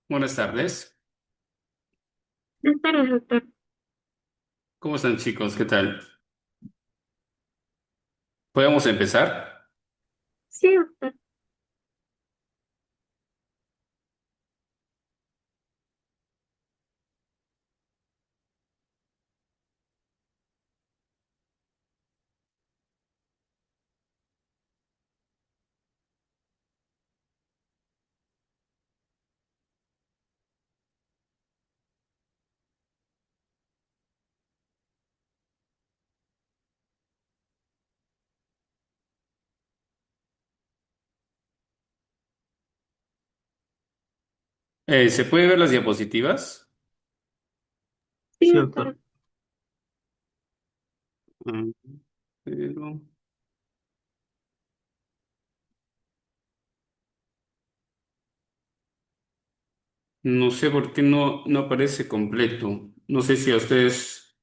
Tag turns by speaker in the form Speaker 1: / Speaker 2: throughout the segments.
Speaker 1: Buenas tardes.
Speaker 2: Buenas tardes, doctor.
Speaker 1: ¿Cómo están, chicos? ¿Qué tal? ¿Podemos empezar?
Speaker 2: Sí, doctor.
Speaker 1: ¿Se puede ver las diapositivas?
Speaker 2: Sí, sí, doctor.
Speaker 1: Mm, pero no sé por qué no aparece completo. No sé si a ustedes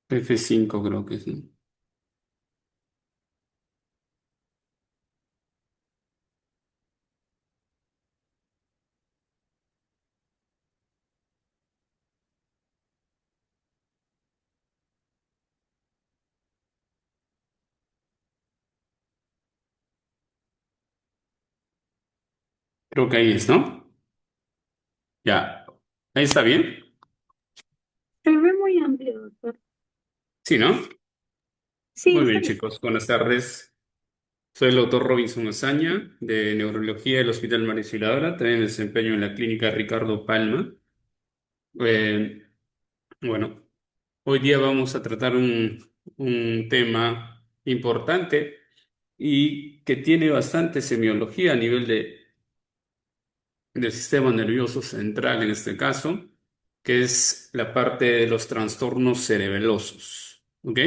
Speaker 1: F5 creo que sí. Creo que ahí es, ¿no? Ya. ¿Ahí está bien?
Speaker 2: Se ve muy amplio, doctor.
Speaker 1: Sí, ¿no?
Speaker 2: Sí,
Speaker 1: Muy
Speaker 2: está
Speaker 1: bien,
Speaker 2: bien.
Speaker 1: chicos. Buenas tardes. Soy el doctor Robinson Azaña, de Neurología del Hospital María Auxiliadora. También me desempeño en la clínica Ricardo Palma. Eh, bueno. Hoy día vamos a tratar un tema importante y que tiene bastante semiología a nivel del sistema nervioso central en este caso, que es la parte de los trastornos cerebelosos. ¿Ok?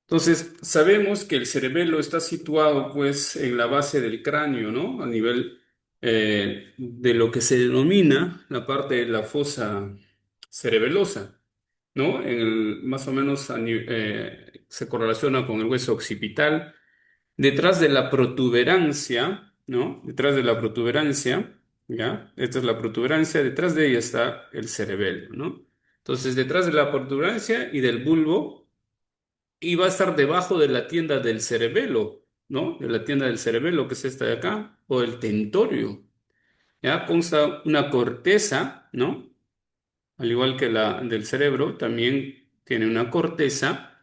Speaker 1: Entonces, sabemos que el cerebelo está situado pues en la base del cráneo, ¿no? A nivel de lo que se denomina la parte de la fosa cerebelosa. ¿No? Más o menos se correlaciona con el hueso occipital. Detrás de la protuberancia, ¿no? Detrás de la protuberancia, ¿ya? Esta es la protuberancia, detrás de ella está el cerebelo, ¿no? Entonces, detrás de la protuberancia y del bulbo, y va a estar debajo de la tienda del cerebelo, ¿no? De la tienda del cerebelo, que es esta de acá, o el tentorio, ¿ya? Consta una corteza, ¿no? Al igual que la del cerebro, también tiene una corteza,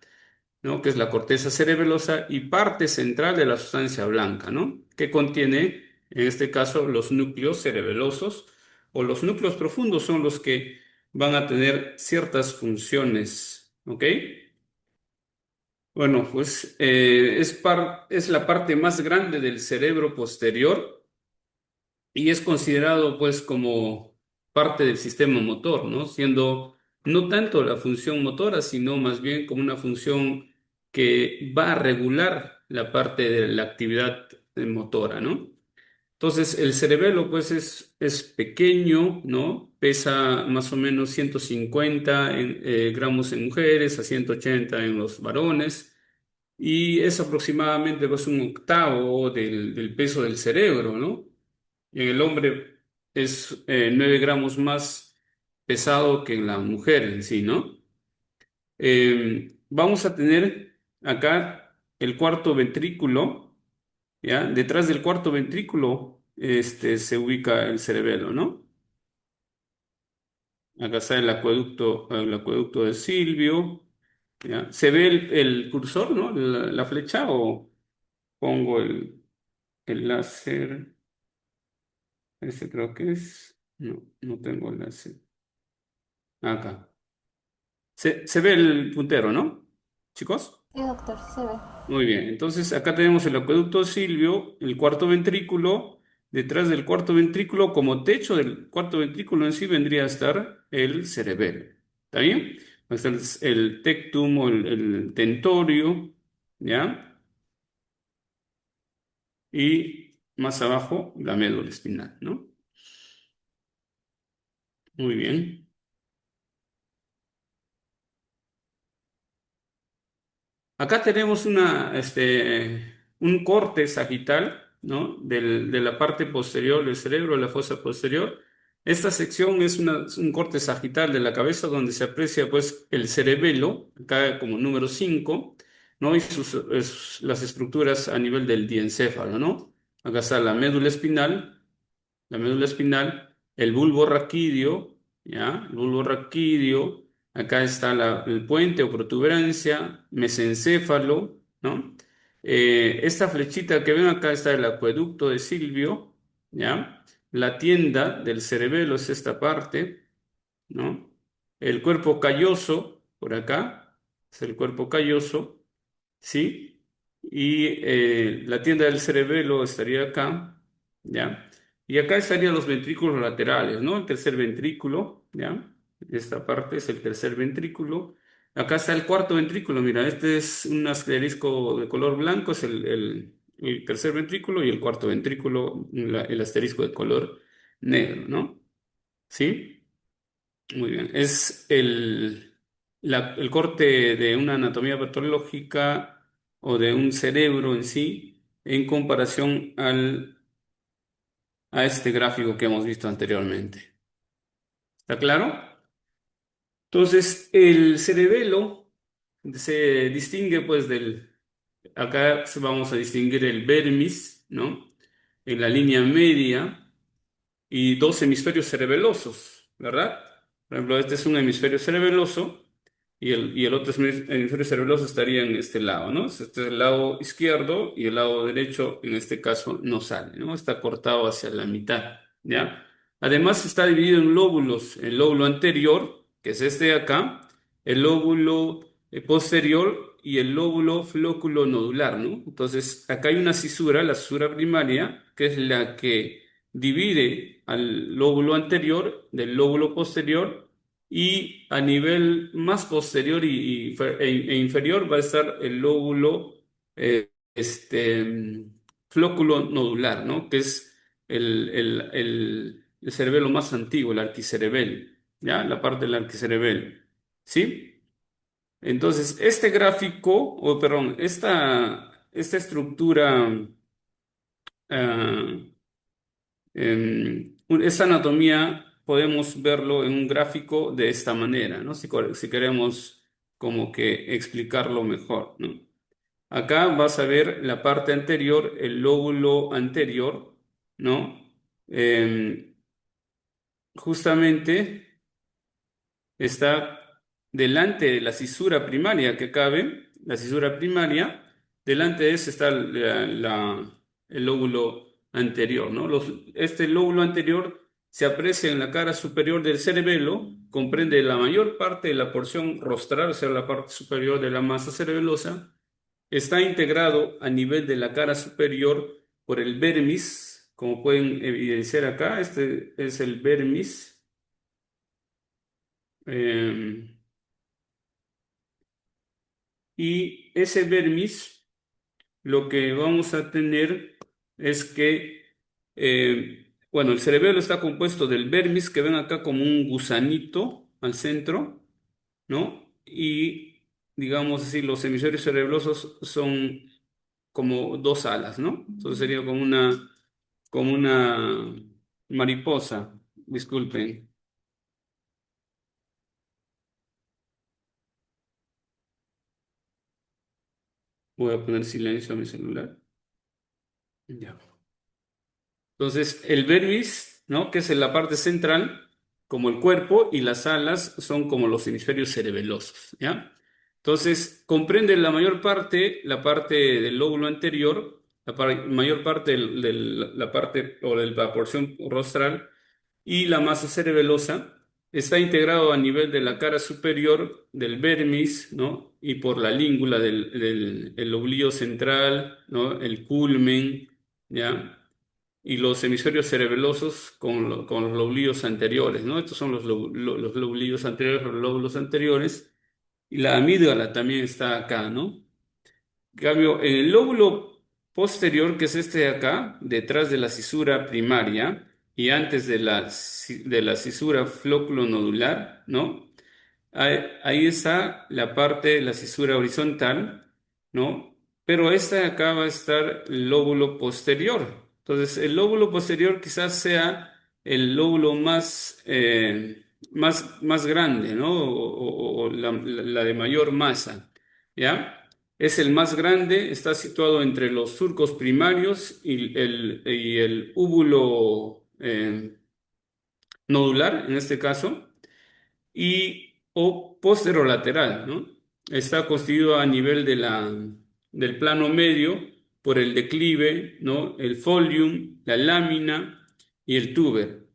Speaker 1: ¿no? Que es la corteza cerebelosa y parte central de la sustancia blanca, ¿no? Que contiene, en este caso, los núcleos cerebelosos o los núcleos profundos son los que van a tener ciertas funciones, ¿ok? Bueno, pues es la parte más grande del cerebro posterior y es considerado pues como parte del sistema motor, ¿no? Siendo no tanto la función motora, sino más bien como una función que va a regular la parte de la actividad motora, ¿no? Entonces, el cerebelo pues es pequeño, ¿no? Pesa más o menos 150 gramos en mujeres, a 180 en los varones y es aproximadamente pues un octavo del peso del cerebro, ¿no? Y en el hombre es 9 gramos más pesado que en la mujer en sí, ¿no? Vamos a tener acá el cuarto ventrículo, ¿ya? Detrás del cuarto ventrículo se ubica el cerebelo, ¿no? Acá está el acueducto de Silvio, ¿ya? ¿Se ve el cursor, ¿no? La flecha o pongo el láser? Ese creo que es. No, no tengo el láser. Acá. Se ve el puntero, ¿no? Chicos.
Speaker 2: Sí, doctor, se ve.
Speaker 1: Muy bien. Entonces, acá tenemos el acueducto Silvio, el cuarto ventrículo. Detrás del cuarto ventrículo, como techo del cuarto ventrículo en sí, vendría a estar el cerebelo. ¿Está bien? Va a estar el tectum o el tentorio, ¿ya? Y más abajo, la médula espinal, ¿no? Muy bien. Acá tenemos un corte sagital, ¿no? De la parte posterior del cerebro, la fosa posterior. Esta sección es un corte sagital de la cabeza donde se aprecia pues el cerebelo, acá como número 5, ¿no? Y las estructuras a nivel del diencéfalo, ¿no? Acá está la médula espinal, el bulbo raquídeo, ¿ya? El bulbo raquídeo, acá está el puente o protuberancia, mesencéfalo, ¿no? Esta flechita que ven acá está el acueducto de Silvio, ¿ya? La tienda del cerebelo es esta parte, ¿no? El cuerpo calloso, por acá, es el cuerpo calloso, ¿sí? Y la tienda del cerebelo estaría acá, ¿ya? Y acá estarían los ventrículos laterales, ¿no? El tercer ventrículo, ¿ya? Esta parte es el tercer ventrículo. Acá está el cuarto ventrículo, mira, este es un asterisco de color blanco, es el tercer ventrículo y el cuarto ventrículo, el asterisco de color negro, ¿no? ¿Sí? Muy bien. Es el corte de una anatomía patológica o de un cerebro en sí en comparación a este gráfico que hemos visto anteriormente. ¿Está claro? Entonces, el cerebelo se distingue pues acá vamos a distinguir el vermis, ¿no? En la línea media y dos hemisferios cerebelosos, ¿verdad? Por ejemplo, este es un hemisferio cerebeloso y el otro hemisferio cerebeloso estaría en este lado, ¿no? Este es el lado izquierdo y el lado derecho, en este caso, no sale, ¿no? Está cortado hacia la mitad, ¿ya? Además, está dividido en lóbulos. El lóbulo anterior, que es este de acá, el lóbulo posterior y el lóbulo flóculo nodular, ¿no? Entonces, acá hay una cisura, la cisura primaria, que es la que divide al lóbulo anterior del lóbulo posterior y a nivel más posterior e inferior va a estar el lóbulo flóculo nodular, ¿no? Que es el cerebelo más antiguo, el arquicerebelo, ¿ya? La parte del arquicerebelo, ¿sí? Entonces, este gráfico, o perdón, esta estructura ah, esta anatomía podemos verlo en un gráfico de esta manera, ¿no? Si queremos como que explicarlo mejor, ¿no? Acá vas a ver la parte anterior, el lóbulo anterior, ¿no? Em, Justamente está delante de la cisura primaria que cabe, la cisura primaria, delante de ese está el lóbulo anterior, ¿no? Este lóbulo anterior se aprecia en la cara superior del cerebelo, comprende la mayor parte de la porción rostral, o sea, la parte superior de la masa cerebelosa, está integrado a nivel de la cara superior por el vermis, como pueden evidenciar acá, este es el vermis. em, Y ese vermis, lo que vamos a tener es que, bueno, el cerebelo está compuesto del vermis, que ven acá como un gusanito al centro, ¿no? Y, digamos así, los hemisferios cerebrosos son como dos alas, ¿no? Entonces sería como una mariposa, disculpen, voy a poner silencio a mi celular. Ya. Entonces, el vermis, ¿no? Que es en la parte central, como el cuerpo, y las alas son como los hemisferios cerebelosos, ¿ya? Entonces, comprende la parte del lóbulo anterior, mayor parte de la parte o de la porción rostral y la masa cerebelosa. Está integrado a nivel de la cara superior del vermis, ¿no? Y por la língula del el lóbulo central, ¿no? El culmen, ¿ya? Y los hemisferios cerebelosos con los lóbulos anteriores, ¿no? Estos son los lóbulos anteriores, los lóbulos anteriores, y la amígdala también está acá, ¿no? En cambio, en el lóbulo posterior, que es este de acá, detrás de la cisura primaria y antes de la cisura flóculo-nodular, ¿no? Ahí está la parte de la cisura horizontal, ¿no? pero esta de acá va a estar el lóbulo posterior. Entonces, el lóbulo posterior quizás sea el lóbulo más grande, ¿no? O la de mayor masa, ¿ya? Es el más grande, está situado entre los surcos primarios y el úvulo nodular, en este caso y o posterolateral, ¿no? Está constituido a nivel del plano medio por el declive, ¿no? El folium, la lámina y el tuber,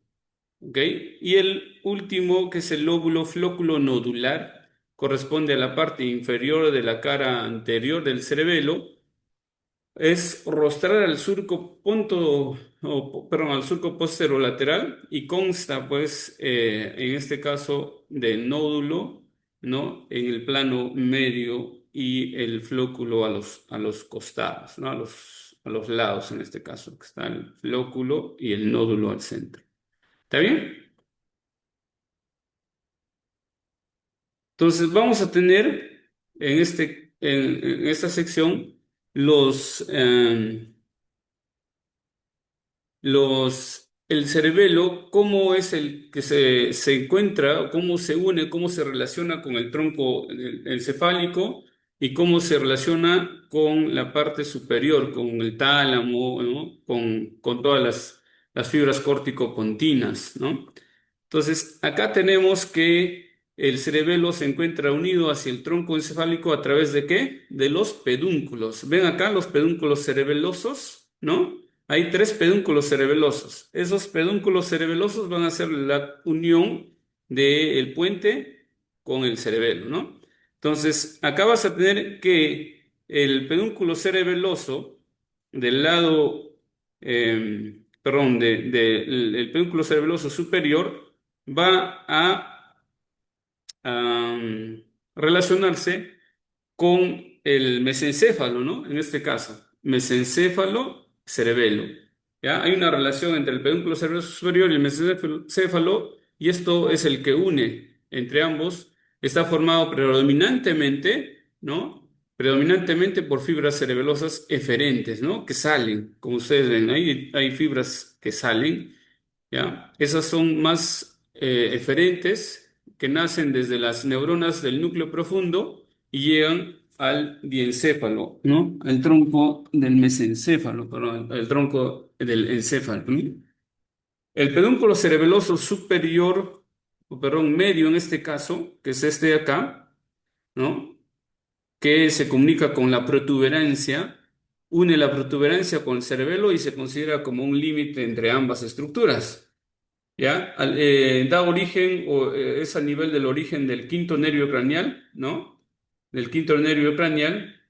Speaker 1: ¿ok? Y el último, que es el lóbulo flóculo nodular, corresponde a la parte inferior de la cara anterior del cerebelo, es rostral al surco perdón, al surco posterolateral y consta, pues, en este caso, de nódulo, ¿no? En el plano medio y el flóculo a los costados, ¿no? A los lados, en este caso, que está el flóculo y el nódulo al centro. ¿Está bien? Entonces, vamos a tener en esta sección los... el cerebelo, cómo es el que se encuentra, cómo se une, cómo se relaciona con el tronco encefálico y cómo se relaciona con la parte superior, con el tálamo, ¿no? Con todas las fibras córtico-pontinas, ¿no? Entonces, acá tenemos que el cerebelo se encuentra unido hacia el tronco encefálico a través de ¿qué? De los pedúnculos. ¿Ven acá los pedúnculos cerebelosos? ¿No? Hay tres pedúnculos cerebelosos. Esos pedúnculos cerebelosos van a ser la unión del puente con el cerebelo, ¿no? Entonces, acá vas a tener que el pedúnculo cerebeloso del lado, perdón, el pedúnculo cerebeloso superior va a relacionarse con el mesencéfalo, ¿no? En este caso, mesencéfalo, cerebelo. ¿Ya? Hay una relación entre el pedúnculo cerebroso superior y el mesencéfalo, y esto es el que une entre ambos. Está formado predominantemente, ¿no? Predominantemente por fibras cerebelosas eferentes, ¿no? Que salen, como ustedes ven, ahí hay fibras que salen. ¿Ya? Esas son más eferentes, que nacen desde las neuronas del núcleo profundo y llegan al diencéfalo, ¿no? Al tronco del mesencéfalo, perdón, al tronco del encéfalo, ¿no? El pedúnculo cerebeloso superior, o perdón, medio en este caso, que es este de acá, ¿no? Que se comunica con la protuberancia, une la protuberancia con el cerebelo y se considera como un límite entre ambas estructuras. ¿Ya? Da origen o es al nivel del origen del quinto nervio craneal, ¿no? Del quinto nervio craneal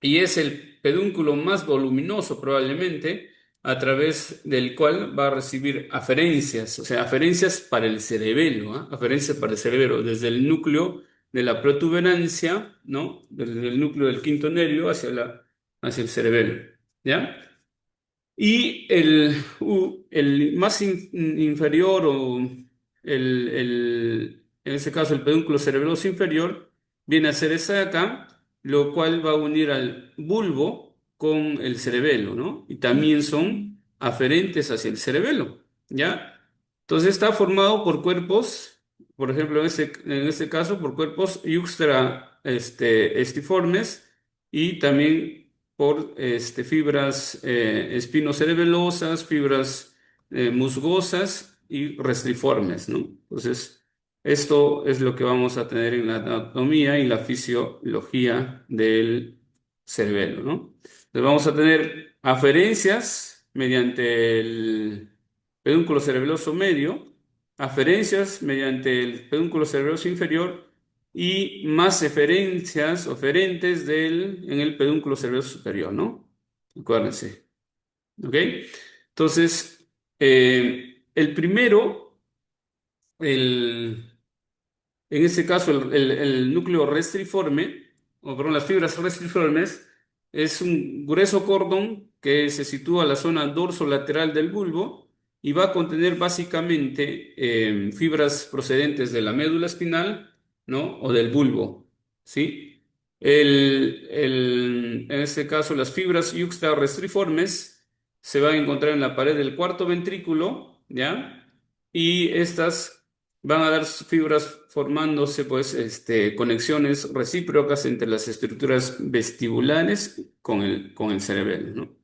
Speaker 1: y es el pedúnculo más voluminoso probablemente a través del cual va a recibir aferencias, o sea, aferencias para el cerebelo, ¿ah? Aferencias para el cerebelo, desde el núcleo de la protuberancia, ¿no? Desde el núcleo del quinto nervio hacia el cerebelo, ¿ya? Y el más inferior en este caso el pedúnculo cerebeloso inferior viene a ser esa de acá, lo cual va a unir al bulbo con el cerebelo, ¿no? Y también son aferentes hacia el cerebelo, ¿ya? Entonces está formado por cuerpos, por ejemplo, en este caso, por cuerpos estiformes y también por fibras espinocerebelosas, fibras musgosas y restriformes, ¿no? Entonces, esto es lo que vamos a tener en la anatomía y la fisiología del cerebelo, ¿no? Entonces, vamos a tener aferencias mediante el pedúnculo cerebeloso medio, aferencias mediante el pedúnculo cerebeloso inferior y más eferencias o ferentes en el pedúnculo cerebroso superior, ¿no? Acuérdense, ¿ok? Entonces, el primero, el, en este caso, el núcleo restriforme, o perdón, las fibras restriformes, es un grueso cordón que se sitúa en la zona dorsolateral del bulbo y va a contener básicamente fibras procedentes de la médula espinal, ¿no? O del bulbo, ¿sí? En este caso, las fibras yuxtarrestriformes se van a encontrar en la pared del cuarto ventrículo, ¿ya? Y estas van a dar fibras formándose, pues, conexiones recíprocas entre las estructuras vestibulares con el cerebelo, ¿no?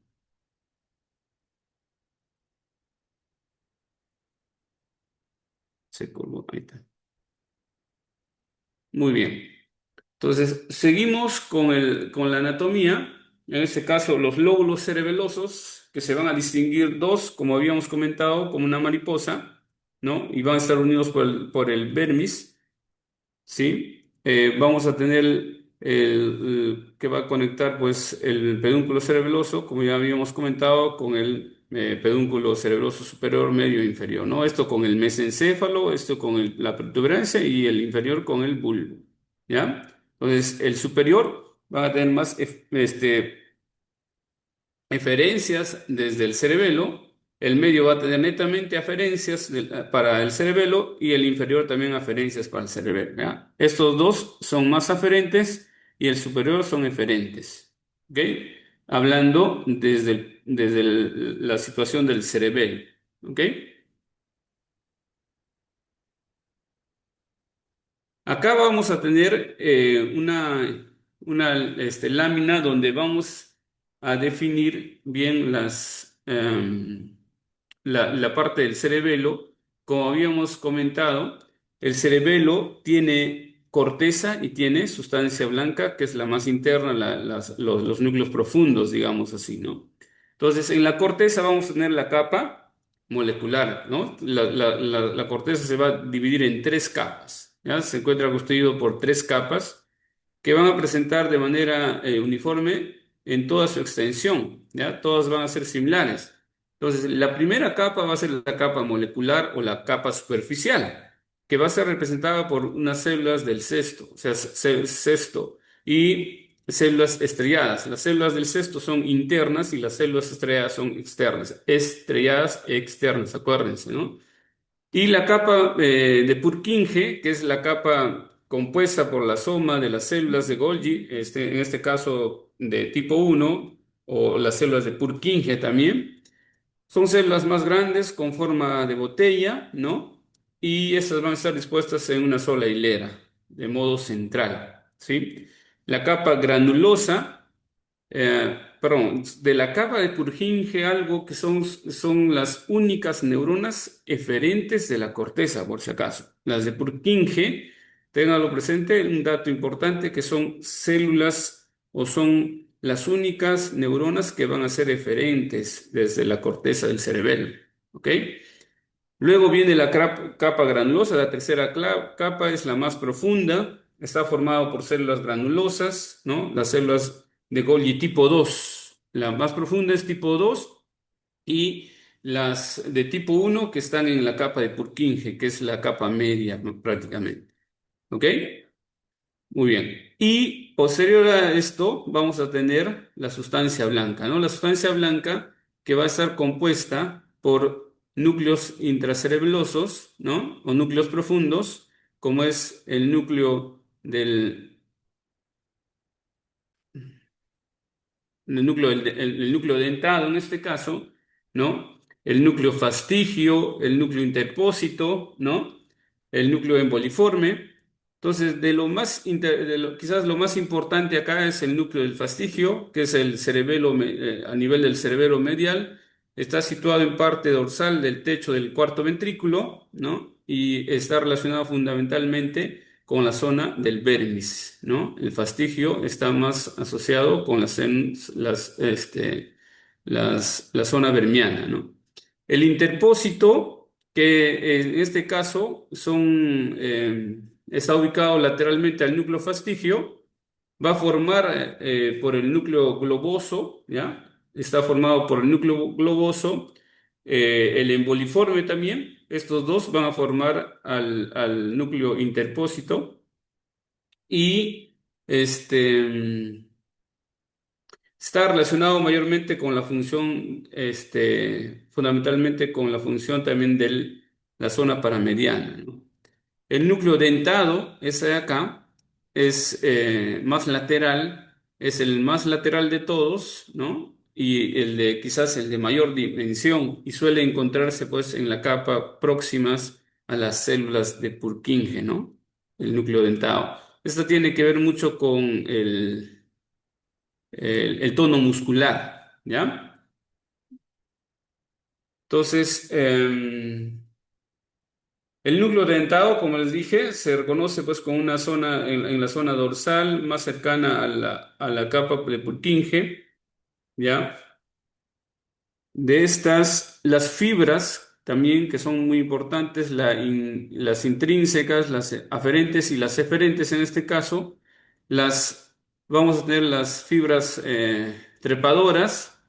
Speaker 1: Se colgó, ahí está. Muy bien. Entonces, seguimos con la anatomía. En este caso, los lóbulos cerebelosos, que se van a distinguir dos, como habíamos comentado, como una mariposa, ¿no? Y van a estar unidos por el vermis, ¿sí? Vamos a tener que va a conectar, pues, el pedúnculo cerebeloso, como ya habíamos comentado, con el pedúnculo cerebroso superior, medio e inferior, ¿no? Esto con el mesencéfalo, esto con la protuberancia y el inferior con el bulbo, ¿ya? Entonces, el superior va a tener más eferencias desde el cerebelo, el medio va a tener netamente aferencias para el cerebelo y el inferior también aferencias para el cerebelo, ¿ya? Estos dos son más aferentes y el superior son eferentes, ¿ok? Hablando la situación del cerebelo, ¿ok? Acá vamos a tener una lámina donde vamos a definir bien la parte del cerebelo. Como habíamos comentado, el cerebelo tiene corteza y tiene sustancia blanca, que es la más interna, los núcleos profundos, digamos así, ¿no? Entonces, en la corteza vamos a tener la capa molecular, ¿no? La corteza se va a dividir en tres capas, ¿ya? Se encuentra constituido por tres capas que van a presentar de manera uniforme en toda su extensión, ¿ya? Todas van a ser similares. Entonces, la primera capa va a ser la capa molecular o la capa superficial, que va a ser representada por unas células del cesto, o sea, cesto, y células estrelladas. Las células del cesto son internas y las células estrelladas son externas. Estrelladas e externas, acuérdense, ¿no? Y la capa de Purkinje, que es la capa compuesta por la soma de las células de Golgi, en este caso de tipo uno o las células de Purkinje también, son células más grandes con forma de botella, ¿no? Y estas van a estar dispuestas en una sola hilera, de modo central, ¿sí? La capa granulosa, perdón, de la capa de Purkinje, algo que son las únicas neuronas eferentes de la corteza, por si acaso. Las de Purkinje, ténganlo presente, un dato importante que son células o son las únicas neuronas que van a ser eferentes desde la corteza del cerebelo. ¿Ok? Luego viene la capa granulosa, la tercera capa es la más profunda, está formado por células granulosas, ¿no? Las células de Golgi tipo 2, la más profunda es tipo 2 y las de tipo uno que están en la capa de Purkinje, que es la capa media, ¿no? Prácticamente. ¿Ok? Muy bien. Y posterior a esto vamos a tener la sustancia blanca, ¿no? La sustancia blanca que va a estar compuesta por núcleos intracerebelosos, ¿no? O núcleos profundos, como es el núcleo el núcleo dentado en este caso, ¿no? El núcleo fastigio, el núcleo interpósito, ¿no? El núcleo emboliforme. Entonces, quizás lo más importante acá es el núcleo del fastigio, que es el cerebelo, a nivel del cerebelo medial. Está situado en parte dorsal del techo del cuarto ventrículo, ¿no? Y está relacionado fundamentalmente con la zona del vermis, ¿no? El fastigio está más asociado con la zona vermiana, ¿no? El interpósito, que en este caso está ubicado lateralmente al núcleo fastigio, va a formar por el núcleo globoso, ¿ya? Está formado por el núcleo globoso, el emboliforme también. Estos dos van a formar al núcleo interpósito y está relacionado mayormente con la función, fundamentalmente con la función también de la zona paramediana, ¿no? El núcleo dentado, ese de acá, es más lateral, es el más lateral de todos, ¿no? Y el de quizás el de mayor dimensión y suele encontrarse pues en la capa próximas a las células de Purkinje, ¿no? El núcleo dentado. Esto tiene que ver mucho con el tono muscular, ¿ya? Entonces, el núcleo dentado, como les dije, se reconoce pues con una zona en la zona dorsal más cercana a la capa de Purkinje, ¿ya? De estas, las fibras también, que son muy importantes, las intrínsecas, las aferentes y las eferentes en este caso, las, vamos a tener las fibras trepadoras,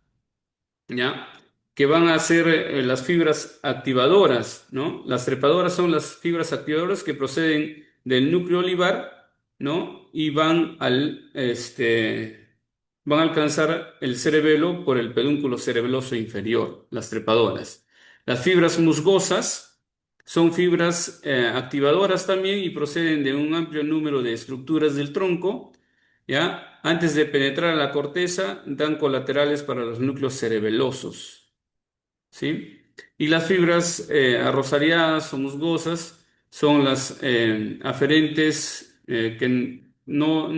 Speaker 1: ¿ya? Que van a ser las fibras activadoras, ¿no? Las trepadoras son las fibras activadoras que proceden del núcleo olivar, ¿no? Y van a alcanzar el cerebelo por el pedúnculo cerebeloso inferior, las trepadoras. Las fibras musgosas son fibras activadoras también y proceden de un amplio número de estructuras del tronco, ¿ya? Antes de penetrar a la corteza, dan colaterales para los núcleos cerebelosos, ¿sí? Y las fibras arrosariadas o musgosas son las aferentes que no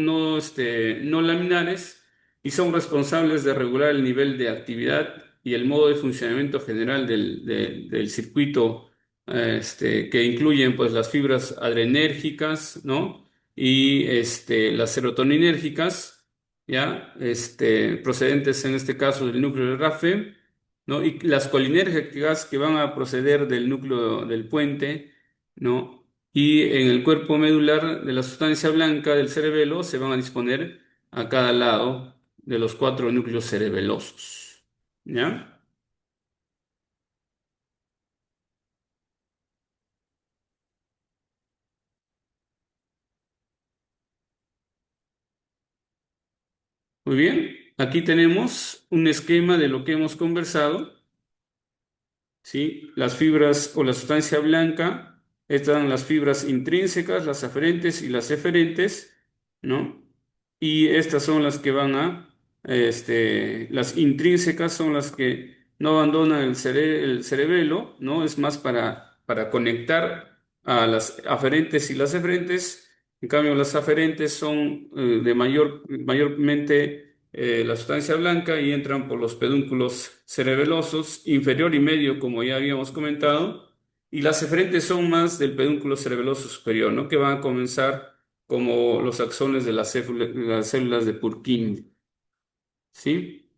Speaker 1: laminares y son responsables de regular el nivel de actividad y el modo de funcionamiento general del circuito, que incluyen pues las fibras adrenérgicas, ¿no? Y las serotoninérgicas, ¿ya? Procedentes en este caso del núcleo del RAFE, ¿no? Y las colinérgicas que van a proceder del núcleo del puente, ¿no? Y en el cuerpo medular de la sustancia blanca del cerebelo se van a disponer a cada lado de los cuatro núcleos cerebelosos, ¿ya? Muy bien, aquí tenemos un esquema de lo que hemos conversado. ¿Sí? Las fibras o la sustancia blanca, están las fibras intrínsecas, las aferentes y las eferentes, ¿no? Y estas son las que las intrínsecas son las que no abandonan el cerebelo, ¿no? Es más para conectar a las aferentes y las eferentes. En cambio, las aferentes son mayormente la sustancia blanca y entran por los pedúnculos cerebelosos inferior y medio, como ya habíamos comentado, y las eferentes son más del pedúnculo cerebeloso superior, ¿no? Que van a comenzar como los axones de las células de Purkinje, ¿sí?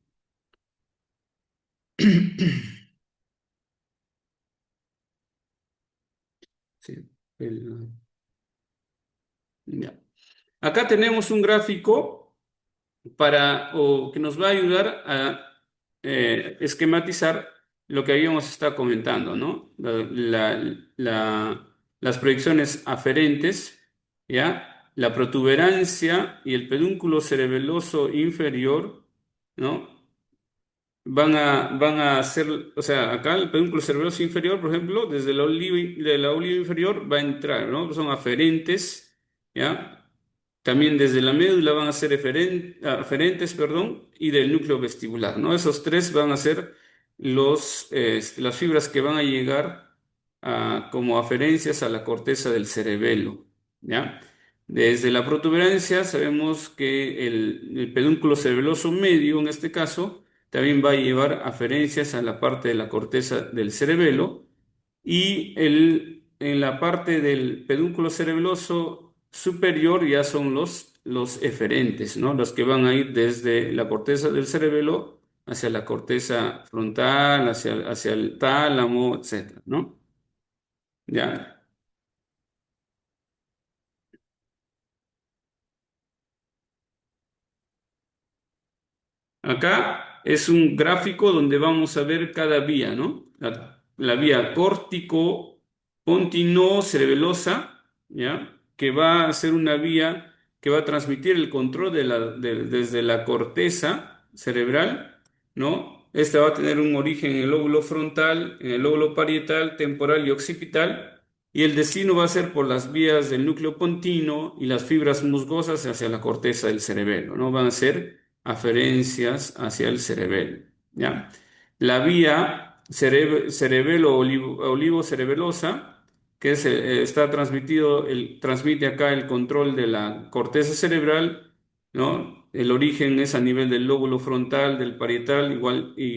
Speaker 1: Sí, el- ya. Acá tenemos un gráfico o que nos va a ayudar a esquematizar lo que habíamos estado comentando, ¿no? Las proyecciones aferentes, ¿ya? La protuberancia y el pedúnculo cerebeloso inferior, ¿no? Van a hacer, o sea, acá el pedúnculo cerebeloso inferior, por ejemplo, desde de la oliva inferior va a entrar, ¿no? Son aferentes, ¿ya? También desde la médula van a ser aferentes, perdón, y del núcleo vestibular, ¿no? Esos tres van a ser las fibras que van a llegar como aferencias a la corteza del cerebelo, ¿ya? Desde la protuberancia sabemos que el pedúnculo cerebeloso medio, en este caso, también va a llevar aferencias a la parte de la corteza del cerebelo y en la parte del pedúnculo cerebeloso superior ya son los eferentes, ¿no? Los que van a ir desde la corteza del cerebelo hacia la corteza frontal, hacia el tálamo, etcétera, ¿no? Ya. Acá es un gráfico donde vamos a ver cada vía, ¿no? La vía córtico-pontino-cerebelosa, ¿ya? Que va a ser una vía que va a transmitir el control desde la corteza cerebral, ¿no? Esta va a tener un origen en el lóbulo frontal, en el lóbulo parietal, temporal y occipital, y el destino va a ser por las vías del núcleo pontino y las fibras musgosas hacia la corteza del cerebelo, ¿no? Van a ser aferencias hacia el cerebelo, ¿ya? La vía cerebelo-olivo-cerebelosa, que está transmite acá el control de la corteza cerebral, ¿no? El origen es a nivel del lóbulo frontal, del parietal,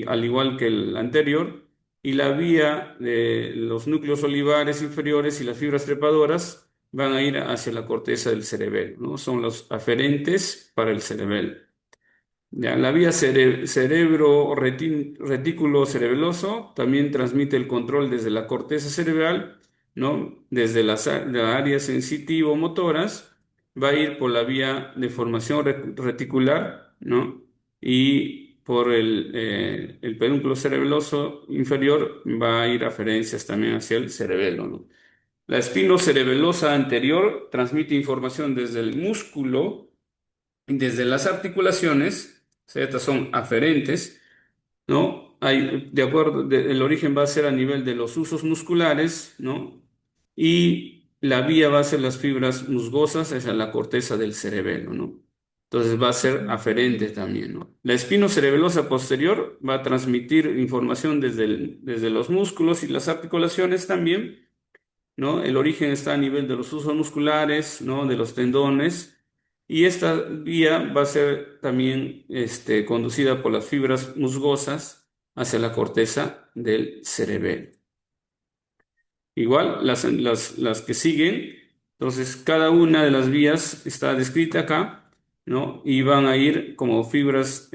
Speaker 1: al igual que el anterior, y la vía de los núcleos olivares inferiores y las fibras trepadoras van a ir hacia la corteza del cerebelo, ¿no? Son los aferentes para el cerebelo. Ya, la vía cerebro-retículo cerebeloso también transmite el control desde la corteza cerebral, ¿no? Desde de las áreas sensitivo-motoras, va a ir por la vía de formación reticular, ¿no? Y por el pedúnculo cerebeloso inferior va a ir aferencias también hacia el cerebelo, ¿no? La espinocerebelosa anterior transmite información desde el músculo, desde las articulaciones, o sea, estas son aferentes, ¿no? El origen va a ser a nivel de los usos musculares, ¿no? Y la vía va a ser las fibras musgosas hacia la corteza del cerebelo, ¿no? Entonces va a ser aferente también, ¿no? La espinocerebelosa posterior va a transmitir información desde los músculos y las articulaciones también, ¿no? El origen está a nivel de los usos musculares, ¿no? De los tendones. Y esta vía va a ser también conducida por las fibras musgosas hacia la corteza del cerebelo. Igual las que siguen, entonces cada una de las vías está descrita acá, ¿no? Y van a ir como fibras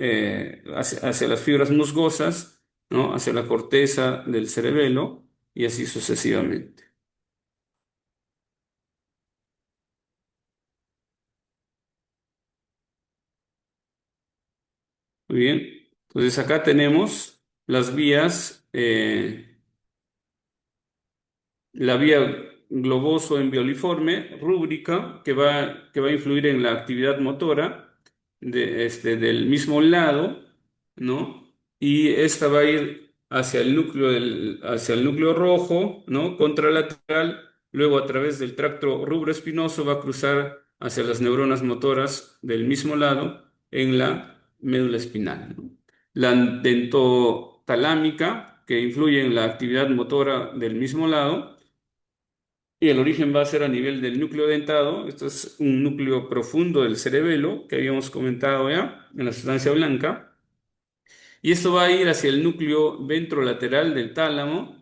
Speaker 1: hacia las fibras musgosas, ¿no? Hacia la corteza del cerebelo y así sucesivamente. Muy bien. Entonces acá tenemos las vías, la vía globoso envioliforme, rúbrica, que va a influir en la actividad motora del mismo lado, ¿no? Y esta va a ir hacia el núcleo, hacia el núcleo rojo, ¿no? Contralateral, luego a través del tracto rubroespinoso va a cruzar hacia las neuronas motoras del mismo lado en la médula espinal, ¿no? La dentotalámica, que influye en la actividad motora del mismo lado, y el origen va a ser a nivel del núcleo dentado. Esto es un núcleo profundo del cerebelo que habíamos comentado ya en la sustancia blanca. Y esto va a ir hacia el núcleo ventrolateral del tálamo,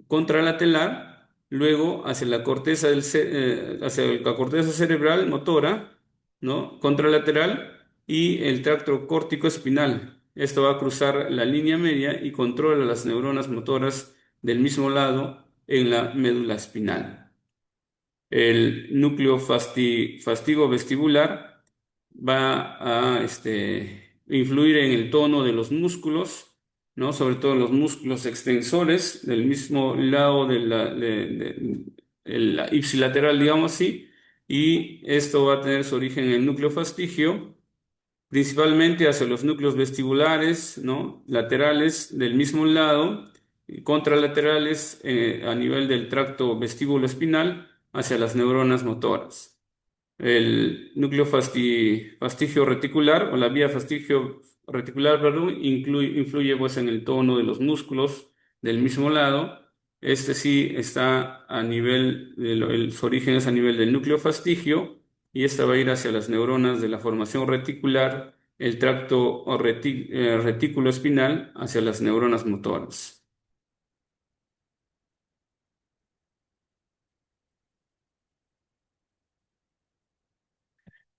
Speaker 1: contralateral, luego hacia la corteza hacia la corteza cerebral motora, ¿no? Contralateral y el tracto córtico espinal. Esto va a cruzar la línea media y controla las neuronas motoras del mismo lado en la médula espinal. El núcleo fastigo vestibular va a influir en el tono de los músculos, ¿no? Sobre todo los músculos extensores del mismo lado la ipsilateral, digamos así, y esto va a tener su origen en el núcleo fastigio, principalmente hacia los núcleos vestibulares, ¿no? Laterales del mismo lado y contralaterales a nivel del tracto vestíbulo espinal hacia las neuronas motoras. El núcleo fastigio reticular o la vía fastigio reticular, perdón, influye pues en el tono de los músculos del mismo lado. Este sí está a nivel, su origen es a nivel del núcleo fastigio y esta va a ir hacia las neuronas de la formación reticular, el tracto retículo espinal hacia las neuronas motoras.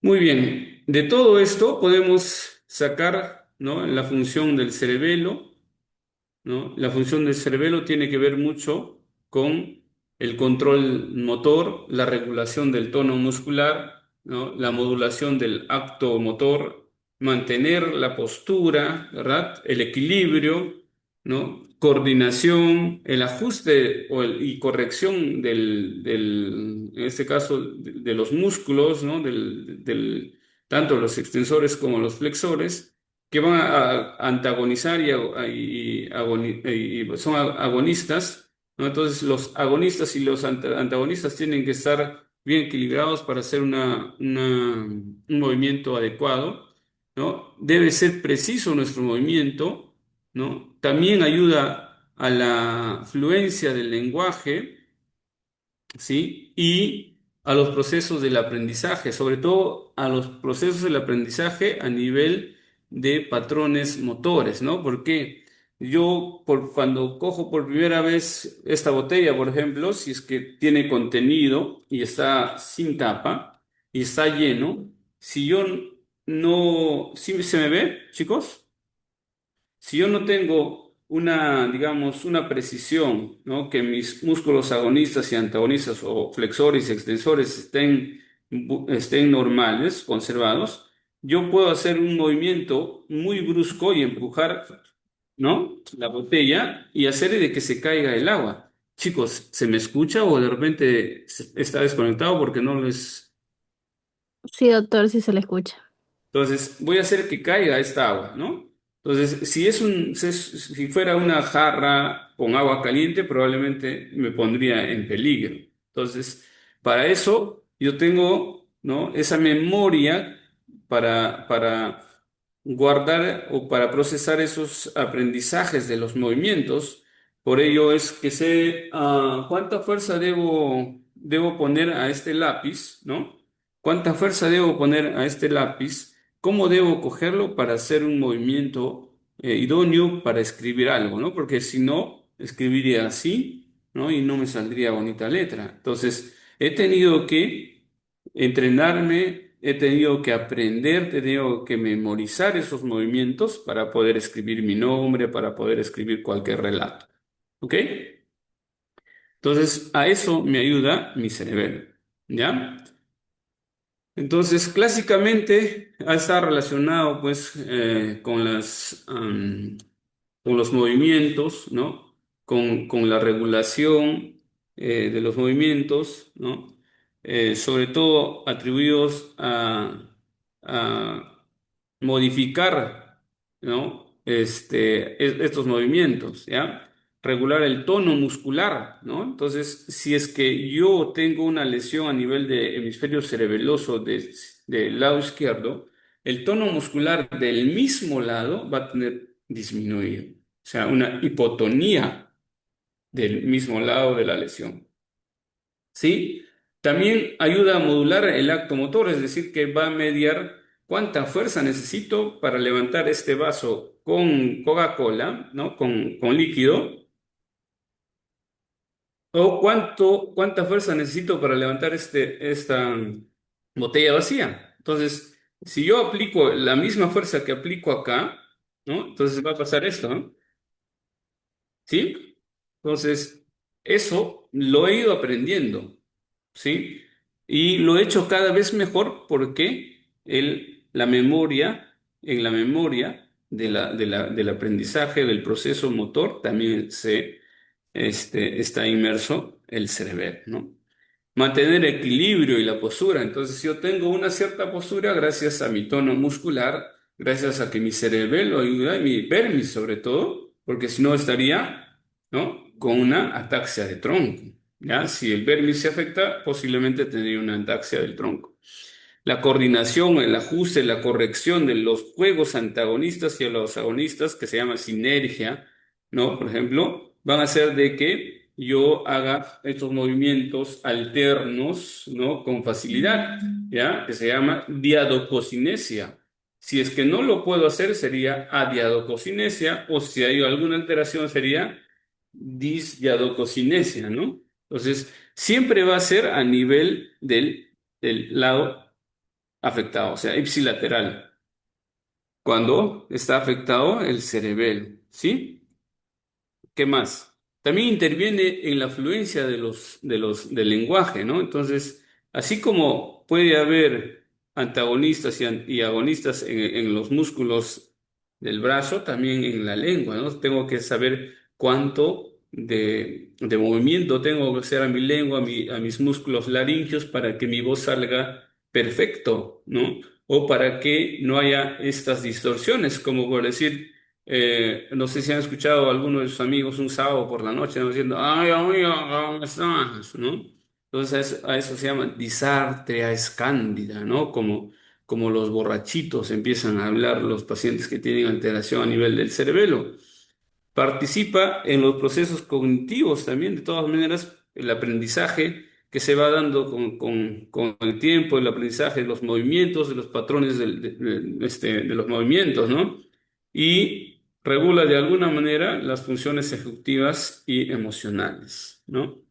Speaker 1: Muy bien, de todo esto podemos sacar, ¿no? La función del cerebelo, ¿no? La función del cerebelo tiene que ver mucho con el control motor, la regulación del tono muscular, ¿no? La modulación del acto motor, mantener la postura, ¿verdad? El equilibrio, ¿no? Coordinación, el ajuste y corrección en este caso, de los músculos, ¿no? Tanto los extensores como los flexores que van a antagonizar y son agonistas ¿no? Entonces, los agonistas y los antagonistas tienen que estar bien equilibrados para hacer un movimiento adecuado, ¿no? Debe ser preciso nuestro movimiento, ¿no? También ayuda a la fluencia del lenguaje, ¿sí? Y a los procesos del aprendizaje, sobre todo a los procesos del aprendizaje a nivel de patrones motores, ¿no? Porque cuando cojo por primera vez esta botella, por ejemplo, si es que tiene contenido y está sin tapa y está lleno, si yo no, ¿sí se me ve, chicos? Si yo no tengo una, digamos, una precisión, ¿no? Que mis músculos agonistas y antagonistas o flexores y extensores estén normales, conservados, yo puedo hacer un movimiento muy brusco y empujar, ¿no? La botella y hacer de que se caiga el agua. Chicos, ¿se me escucha o de repente está desconectado porque no les...
Speaker 3: Sí, doctor, sí se le escucha.
Speaker 1: Entonces, voy a hacer que caiga esta agua, ¿no? Entonces, si fuera una jarra con agua caliente, probablemente me pondría en peligro. Entonces, para eso yo tengo, ¿no? Esa memoria para guardar o para procesar esos aprendizajes de los movimientos. Por ello es que sé cuánta fuerza debo poner a este lápiz, ¿no? ¿Cuánta fuerza debo poner a este lápiz? ¿Cómo debo cogerlo para hacer un movimiento idóneo para escribir algo, ¿no? Porque si no, escribiría así, ¿no? Y no me saldría bonita letra. Entonces, he tenido que entrenarme, he tenido que aprender, he tenido que memorizar esos movimientos para poder escribir mi nombre, para poder escribir cualquier relato. ¿Ok? Entonces, a eso me ayuda mi cerebelo. ¿Ya? Entonces, clásicamente está relacionado pues con los movimientos, ¿no? Con la regulación de los movimientos, ¿no? Sobre todo atribuidos a modificar, ¿no? Estos movimientos, ¿ya? Regular el tono muscular, ¿no? Entonces, si es que yo tengo una lesión a nivel de hemisferio cerebeloso del lado izquierdo, el tono muscular del mismo lado va a tener disminuido, o sea, una hipotonía del mismo lado de la lesión, ¿sí? También ayuda a modular el acto motor, es decir, que va a mediar cuánta fuerza necesito para levantar este vaso con Coca-Cola, ¿no? Con líquido, o cuánta fuerza necesito para levantar esta botella vacía. Entonces, si yo aplico la misma fuerza que aplico acá, ¿no? Entonces va a pasar esto, ¿no? ¿Sí? Entonces, eso lo he ido aprendiendo, ¿sí? Y lo he hecho cada vez mejor porque en la memoria del aprendizaje, del proceso motor, también está inmerso el cerebelo, ¿no? Mantener equilibrio y la postura. Entonces, yo tengo una cierta postura gracias a mi tono muscular, gracias a que mi cerebelo ayuda, y mi permis sobre todo, porque si no estaría, ¿no? Con una ataxia de tronco. ¿Ya? Si el permis se afecta, posiblemente tendría una ataxia del tronco. La coordinación, el ajuste, la corrección de los juegos antagonistas y a los agonistas, que se llama sinergia, ¿no? Por ejemplo, van a hacer de que yo haga estos movimientos alternos, ¿no? Con facilidad, ¿ya? Que se llama diadococinesia. Si es que no lo puedo hacer, sería adiadococinesia, o si hay alguna alteración, sería disdiadococinesia, ¿no? Entonces, siempre va a ser a nivel del lado afectado, o sea, ipsilateral, cuando está afectado el cerebelo, ¿sí? ¿Qué más? También interviene en la fluencia del lenguaje, ¿no? Entonces, así como puede haber antagonistas y agonistas en los músculos del brazo, también en la lengua, ¿no? Tengo que saber cuánto de movimiento tengo que hacer a mi lengua, a mis músculos laríngeos para que mi voz salga perfecto, ¿no? O para que no haya estas distorsiones, como por decir, No sé si han escuchado a alguno de sus amigos un sábado por la noche, ¿no? Diciendo, ay, amigo, ¿cómo estás? ¿No? Entonces a eso se llama disartria escándida, ¿no? Como los borrachitos empiezan a hablar los pacientes que tienen alteración a nivel del cerebelo. Participa en los procesos cognitivos también, de todas maneras, el aprendizaje que se va dando con el tiempo, el aprendizaje de los movimientos, de los patrones de los movimientos, ¿no? Y regula de alguna manera las funciones ejecutivas y emocionales, ¿no?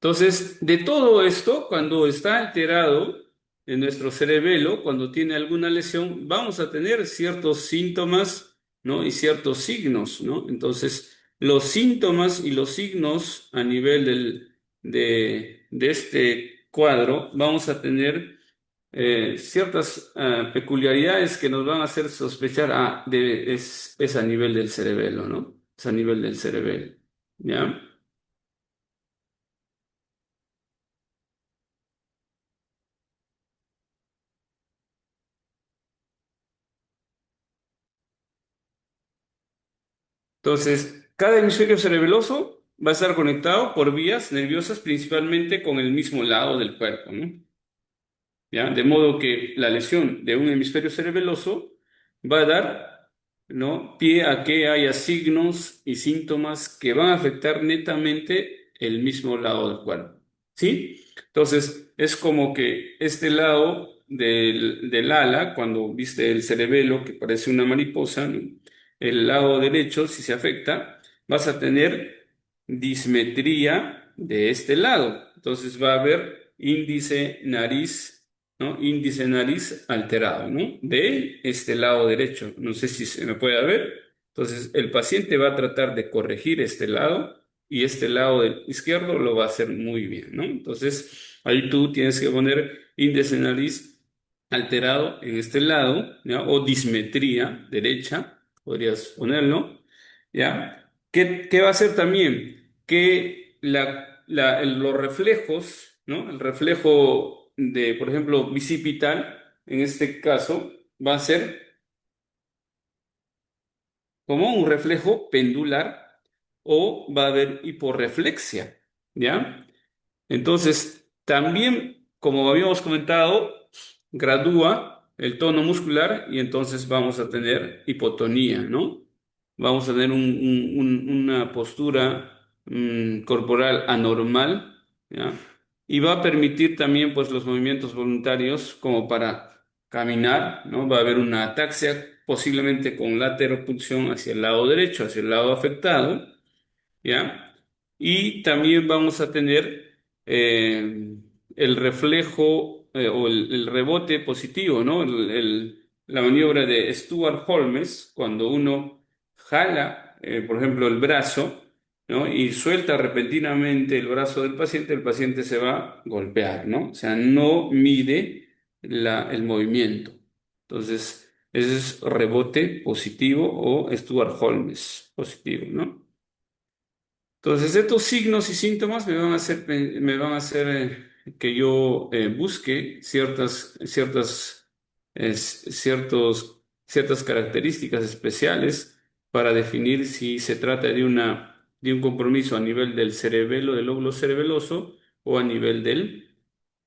Speaker 1: Entonces, de todo esto, cuando está alterado en nuestro cerebelo, cuando tiene alguna lesión, vamos a tener ciertos síntomas, ¿no? Y ciertos signos, ¿no? Entonces, los síntomas y los signos a nivel de este cuadro, vamos a tener ciertas peculiaridades que nos van a hacer sospechar, es a nivel del cerebelo, ¿no? Es a nivel del cerebelo, ¿ya? Entonces, cada hemisferio cerebeloso va a estar conectado por vías nerviosas principalmente con el mismo lado del cuerpo, ¿no? ¿Ya? De modo que la lesión de un hemisferio cerebeloso va a dar, ¿no? Pie a que haya signos y síntomas que van a afectar netamente el mismo lado del cuerpo, ¿sí? Entonces, es como que este lado del ala, cuando viste el cerebelo que parece una mariposa, ¿no? El lado derecho, si se afecta, vas a tener dismetría de este lado. Entonces va a haber índice nariz, ¿no? Índice nariz alterado, ¿no? De este lado derecho. No sé si se me puede ver. Entonces, el paciente va a tratar de corregir este lado y este lado del izquierdo lo va a hacer muy bien, ¿no? Entonces, ahí tú tienes que poner índice nariz alterado en este lado, ¿ya? O dismetría derecha, podrías ponerlo, ¿ya? ¿Qué va a hacer también? Que los reflejos, ¿no? El reflejo de, por ejemplo, bicipital, en este caso, va a ser como un reflejo pendular o va a haber hiporreflexia, ¿ya? Entonces, también, como habíamos comentado, gradúa el tono muscular y entonces vamos a tener hipotonía, ¿no? Vamos a tener una postura corporal anormal, ¿ya? Y va a permitir también, pues, los movimientos voluntarios como para caminar, ¿no? Va a haber una ataxia, posiblemente con lateropulsión hacia el lado derecho, hacia el lado afectado, ¿ya? Y también vamos a tener el reflejo o el rebote positivo, ¿no? La maniobra de Stuart-Holmes, cuando uno jala, por ejemplo, el brazo, ¿no? Y suelta repentinamente el brazo del paciente, el paciente se va a golpear, ¿no? O sea, no mide el movimiento. Entonces, ese es rebote positivo o Stuart-Holmes positivo, ¿no? Entonces, estos signos y síntomas me van a hacer que yo busque ciertas características especiales para definir si se trata de un compromiso a nivel del cerebelo, del lóbulo cerebeloso, o a nivel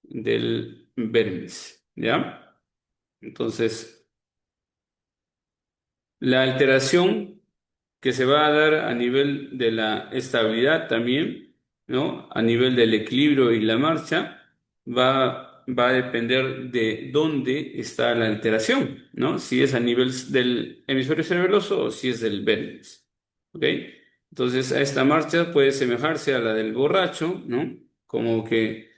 Speaker 1: del vermis, ¿ya? Entonces, la alteración que se va a dar a nivel de la estabilidad también, ¿no? A nivel del equilibrio y la marcha, va a depender de dónde está la alteración, ¿no? Si es a nivel del hemisferio cerebeloso o si es del vértex, ¿ok? Entonces, a esta marcha puede semejarse a la del borracho, ¿no? Como que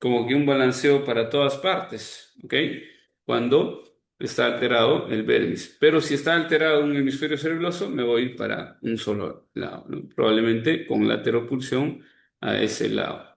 Speaker 1: como que un balanceo para todas partes, ¿ok? Cuando está alterado el vermis. Pero si está alterado un hemisferio cerebeloso, me voy para un solo lado, ¿no? Probablemente con lateropulsión a ese lado.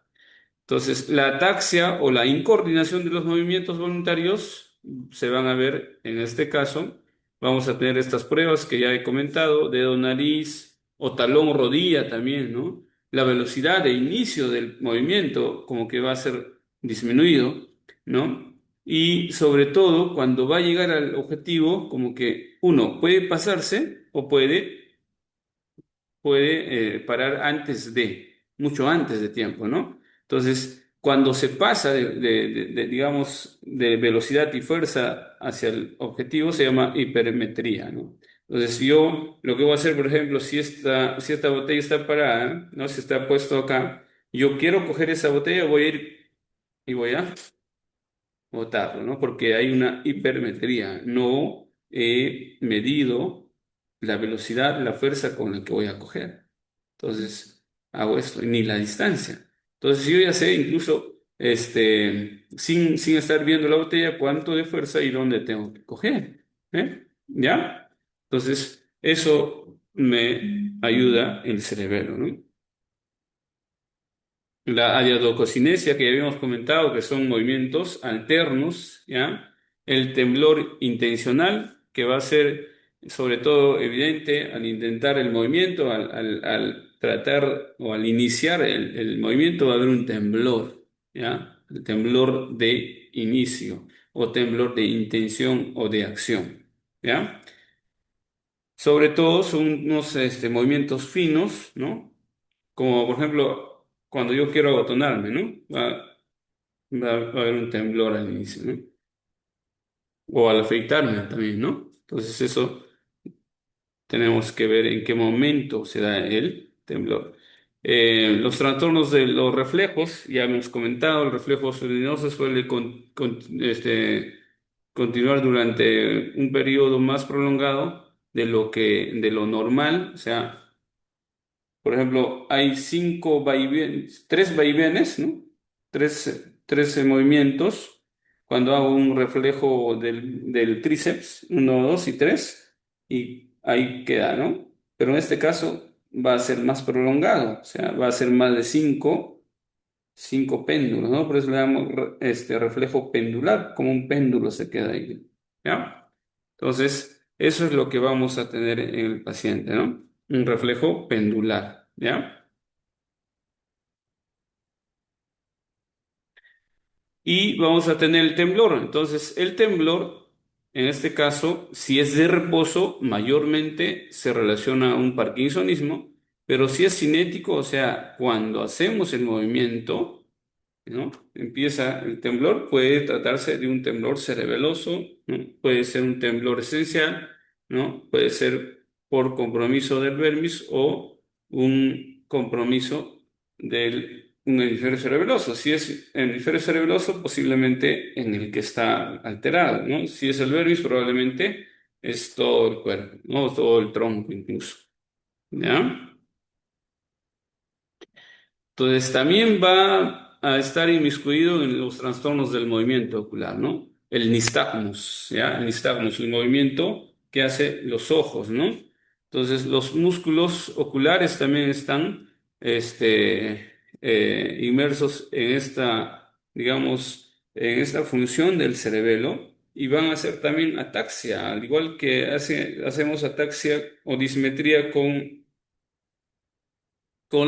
Speaker 1: Entonces, la ataxia o la incoordinación de los movimientos voluntarios se van a ver en este caso. Vamos a tener estas pruebas que ya he comentado, dedo nariz o talón rodilla también, ¿no? La velocidad de inicio del movimiento como que va a ser disminuido, ¿no? y sobre todo cuando va a llegar al objetivo, como que uno puede pasarse o puede parar antes mucho antes de tiempo, ¿no? Entonces, cuando se pasa digamos, de velocidad y fuerza hacia el objetivo, se llama hipermetría, ¿no? Entonces, yo lo que voy a hacer, por ejemplo, si esta botella está parada, ¿no? Si está puesto acá, yo quiero coger esa botella, voy a ir y voy a botarlo, ¿no? Porque hay una hipermetría. No he medido la velocidad, la fuerza con la que voy a coger. Entonces, hago esto, ni la distancia. Entonces, yo ya sé, incluso, sin estar viendo la botella, cuánto de fuerza y dónde tengo que coger. ¿Ya? Entonces, eso me ayuda el cerebelo, ¿no? La adiadococinesia que ya habíamos comentado, que son movimientos alternos, ¿ya? El temblor intencional, que va a ser sobre todo evidente al intentar el movimiento, al tratar o al iniciar el movimiento, va a haber un temblor, ¿ya? El temblor de inicio o temblor de intención o de acción, ¿ya? Sobre todo son unos movimientos finos, ¿no? Como por ejemplo, cuando yo quiero abotonarme, ¿no? Va a haber un temblor al inicio, ¿no? O al afeitarme también, ¿no? Entonces eso tenemos que ver en qué momento se da el temblor. Los trastornos de los reflejos, ya hemos comentado, el reflejo luminoso suele continuar durante un periodo más prolongado de lo normal, o sea, por ejemplo, hay cinco vaivenes, tres vaivenes, ¿no? Tres movimientos. Cuando hago un reflejo del tríceps, uno, dos y tres, y ahí queda, ¿no? Pero en este caso va a ser más prolongado, o sea, va a ser más de cinco péndulos, ¿no? Por eso le damos reflejo pendular, como un péndulo se queda ahí, ¿ya? Entonces, eso es lo que vamos a tener en el paciente, ¿no? Un reflejo pendular, ¿ya? Y vamos a tener el temblor. Entonces, el temblor, en este caso, si es de reposo, mayormente se relaciona a un parkinsonismo, pero si es cinético, o sea, cuando hacemos el movimiento, ¿no? Empieza el temblor, puede tratarse de un temblor cerebeloso, ¿no? Puede ser un temblor esencial, ¿no? Puede ser por compromiso del vermis o un compromiso del un hemisferio cerebeloso. Si es el hemisferio cerebeloso, posiblemente en el que está alterado, ¿no? Si es el vermis, probablemente es todo el cuerpo, ¿no? Todo el tronco incluso, ¿ya? Entonces, también va a estar inmiscuido en los trastornos del movimiento ocular, ¿no? El nistagmus, ¿ya? El nistagmus, el movimiento que hace los ojos, ¿no? Entonces, los músculos oculares también están inmersos en digamos, en esta función del cerebelo y van a hacer también ataxia, al igual que hacemos ataxia o dismetría con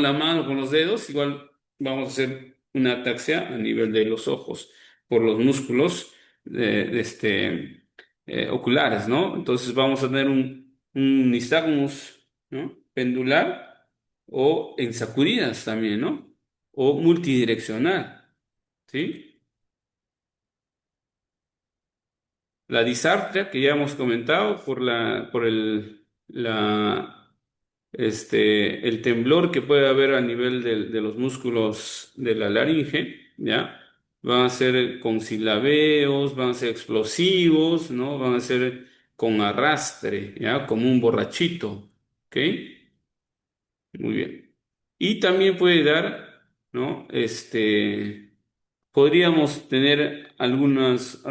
Speaker 1: la mano, con los dedos, igual vamos a hacer una ataxia a nivel de los ojos por los músculos oculares, ¿no? Entonces vamos a tener un nistagmus, ¿no? Pendular o en sacudidas también, ¿no? O multidireccional, ¿sí? La disartria que ya hemos comentado el temblor que puede haber a nivel de los músculos de la laringe, ¿ya? Van a ser con silabeos, van a ser explosivos, ¿no? Van a ser con arrastre, ¿ya? Como un borrachito, ¿ok? Muy bien. Y también puede dar, ¿no? Podríamos tener algunas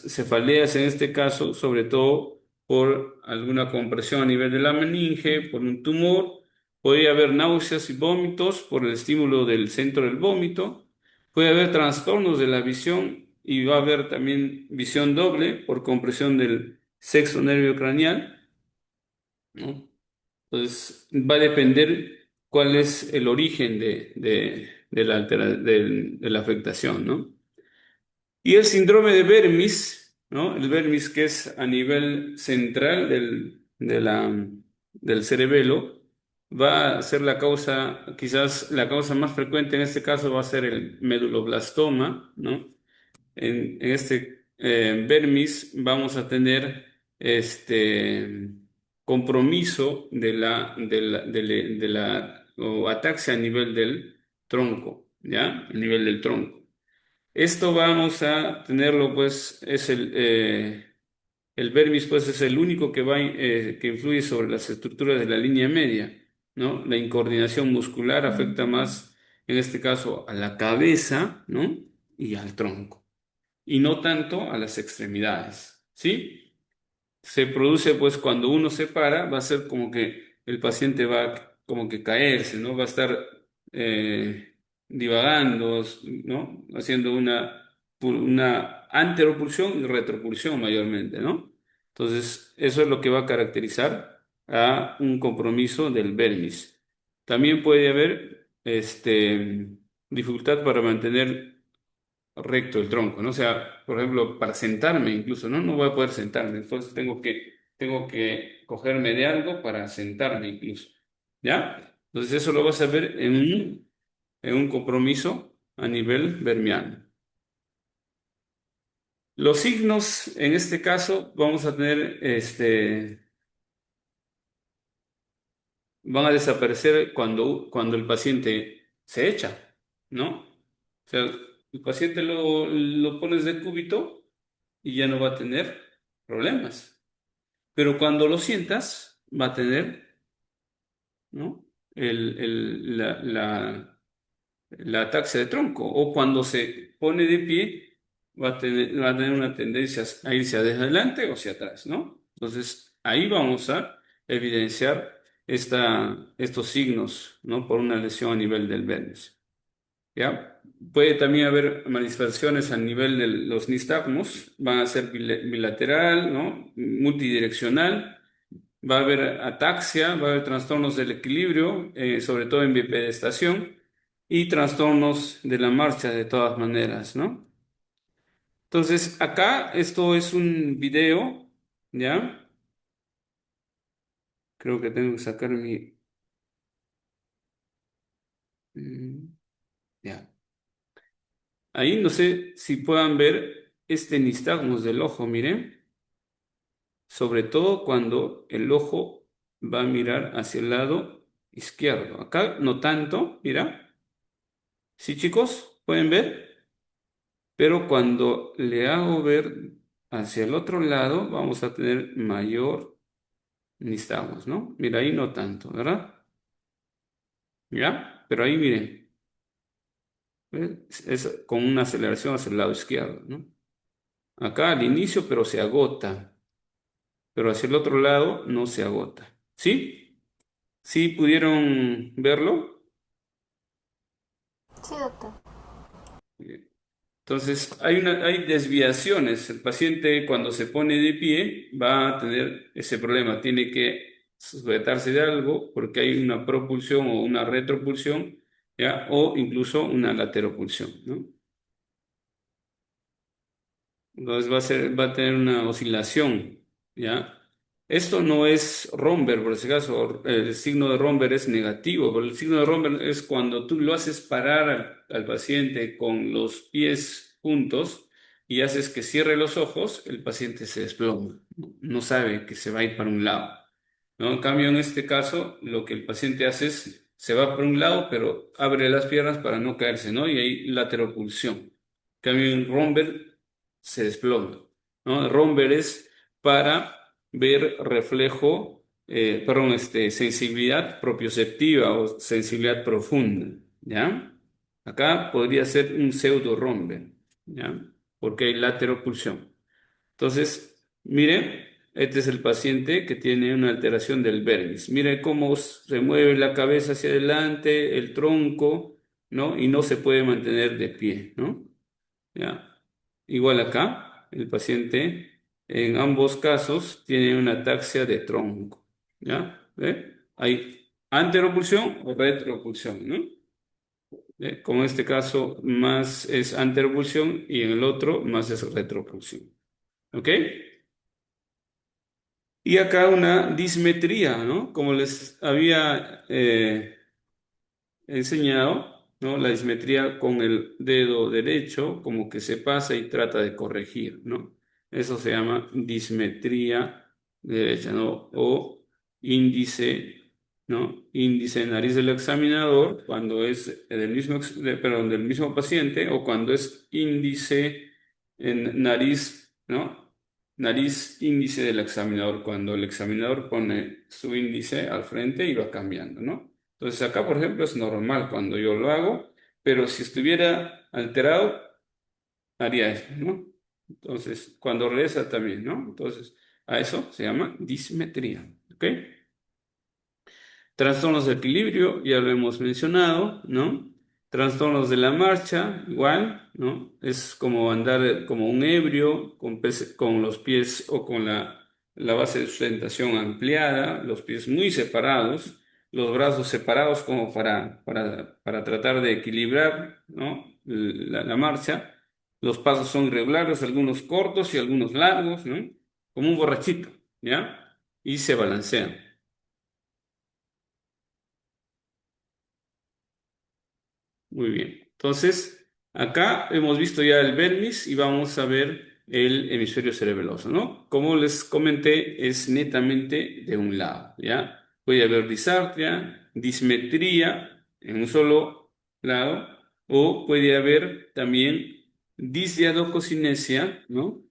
Speaker 1: cefaleas en este caso, sobre todo por alguna compresión a nivel de la meninge, por un tumor. Podría haber náuseas y vómitos por el estímulo del centro del vómito. Puede haber trastornos de la visión y va a haber también visión doble por compresión del sexto nervio craneal, ¿no? Entonces, va a depender cuál es el origen de la afectación, ¿no? Y el síndrome de Vermis, ¿no? El Vermis que es a nivel central del cerebelo, va a ser la causa, quizás la causa más frecuente en este caso va a ser el meduloblastoma, ¿no? En este Vermis vamos a tener este compromiso o ataxia a nivel del tronco, ¿ya? A nivel del tronco. Esto vamos a tenerlo, pues, el vermis, pues, es el único que influye sobre las estructuras de la línea media, ¿no? La incoordinación muscular afecta más, en este caso, a la cabeza, ¿no? Y al tronco, y no tanto a las extremidades, ¿sí? Se produce, pues, cuando uno se para, va a ser como que el paciente va como que caerse, ¿no? Va a estar divagando, ¿no? Haciendo una anteropulsión y retropulsión mayormente, ¿no? Entonces, eso es lo que va a caracterizar a un compromiso del vermis. También puede haber dificultad para mantener recto el tronco, ¿no? O sea, por ejemplo, para sentarme incluso, ¿no? No voy a poder sentarme, entonces tengo que cogerme de algo para sentarme incluso, ¿ya? Entonces eso lo vas a ver en un compromiso a nivel vermiano. Los signos, en este caso, vamos a tener, van a desaparecer cuando el paciente se echa, ¿no? O sea, el paciente lo pones de cúbito y ya no va a tener problemas. Pero cuando lo sientas, va a tener, ¿no? La ataxia de tronco. O cuando se pone de pie, va a tener una tendencia a irse hacia adelante o hacia atrás, ¿no? Entonces, ahí vamos a evidenciar estos signos, ¿no? Por una lesión a nivel del Venus. ¿Ya? Puede también haber manifestaciones a nivel de los nistagmos, van a ser bilateral, ¿no? Multidireccional, va a haber ataxia, va a haber trastornos del equilibrio, sobre todo en bipedestación, y trastornos de la marcha de todas maneras, ¿no? Entonces, acá esto es un video, ¿ya? Creo que tengo que sacar mi... mm, ya. Ahí no sé si puedan ver este nistagmus del ojo, miren. Sobre todo cuando el ojo va a mirar hacia el lado izquierdo. Acá no tanto, mira. Sí, chicos, pueden ver, pero cuando le hago ver hacia el otro lado, vamos a tener mayor nistagmus, ¿no? Mira, ahí no tanto, ¿verdad? ¿Ya? Pero ahí miren, ¿ves? Es con una aceleración hacia el lado izquierdo, ¿no? Acá al inicio, pero se agota, pero hacia el otro lado no se agota. ¿Sí? ¿Sí pudieron verlo?
Speaker 2: Sí, doctor.
Speaker 1: Entonces, hay desviaciones. El paciente cuando se pone de pie va a tener ese problema. Tiene que sujetarse de algo porque hay una propulsión o una retropulsión, ¿ya? O incluso una lateropulsión, ¿no? Entonces va a tener una oscilación, ¿ya? Esto no es romber, por ese caso, el signo de romber es negativo, pero el signo de romber es cuando tú lo haces parar al paciente con los pies juntos y haces que cierre los ojos, el paciente se desploma, no sabe que se va a ir para un lado, ¿no? En cambio, en este caso, lo que el paciente hace es, se va para un lado, pero abre las piernas para no caerse, ¿no? Y hay lateropulsión. En cambio, en romber se desploma, ¿no? Romber es para ver reflejo, perdón, sensibilidad propioceptiva o sensibilidad profunda, ¿ya? Acá podría ser un pseudo romber, ¿ya? Porque hay lateropulsión. Entonces, mire, este es el paciente que tiene una alteración del vermis. Mire cómo se mueve la cabeza hacia adelante, el tronco, ¿no? Y no se puede mantener de pie, ¿no? ¿Ya? Igual acá, el paciente en ambos casos tiene una ataxia de tronco, ¿ya? ¿Ve? Hay anteropulsión o retropulsión, ¿no? como en este caso más es anterpulsión y en el otro más es retropulsión. ¿Ok? Y acá una dismetría, ¿no? Como les había enseñado, ¿no? La dismetría con el dedo derecho, como que se pasa y trata de corregir, ¿no? Eso se llama dismetría derecha, ¿no? O índice, ¿no? Índice de nariz del examinador cuando es del mismo, perdón, del mismo paciente o cuando es índice en nariz, ¿no? Nariz índice del examinador, cuando el examinador pone su índice al frente y va cambiando, ¿no? Entonces acá, por ejemplo, es normal cuando yo lo hago, pero si estuviera alterado, haría eso, ¿no? Entonces, cuando regresa también, ¿no? Entonces, a eso se llama dismetría, ¿ok? Trastornos de equilibrio, ya lo hemos mencionado, ¿no? Trastornos de la marcha, igual, ¿no? Es como andar como un ebrio, con los pies o con la base de sustentación ampliada, los pies muy separados, los brazos separados como para tratar de equilibrar, ¿no? La marcha. Los pasos son irregulares, algunos cortos y algunos largos, ¿no? Como un borrachito, ¿ya? Y se balancean. Muy bien. Entonces, acá hemos visto ya el vermis y vamos a ver el hemisferio cerebeloso, ¿no? Como les comenté, es netamente de un lado, ¿ya? Puede haber disartria, dismetría en un solo lado, o puede haber también disdiadococinesia, ¿no?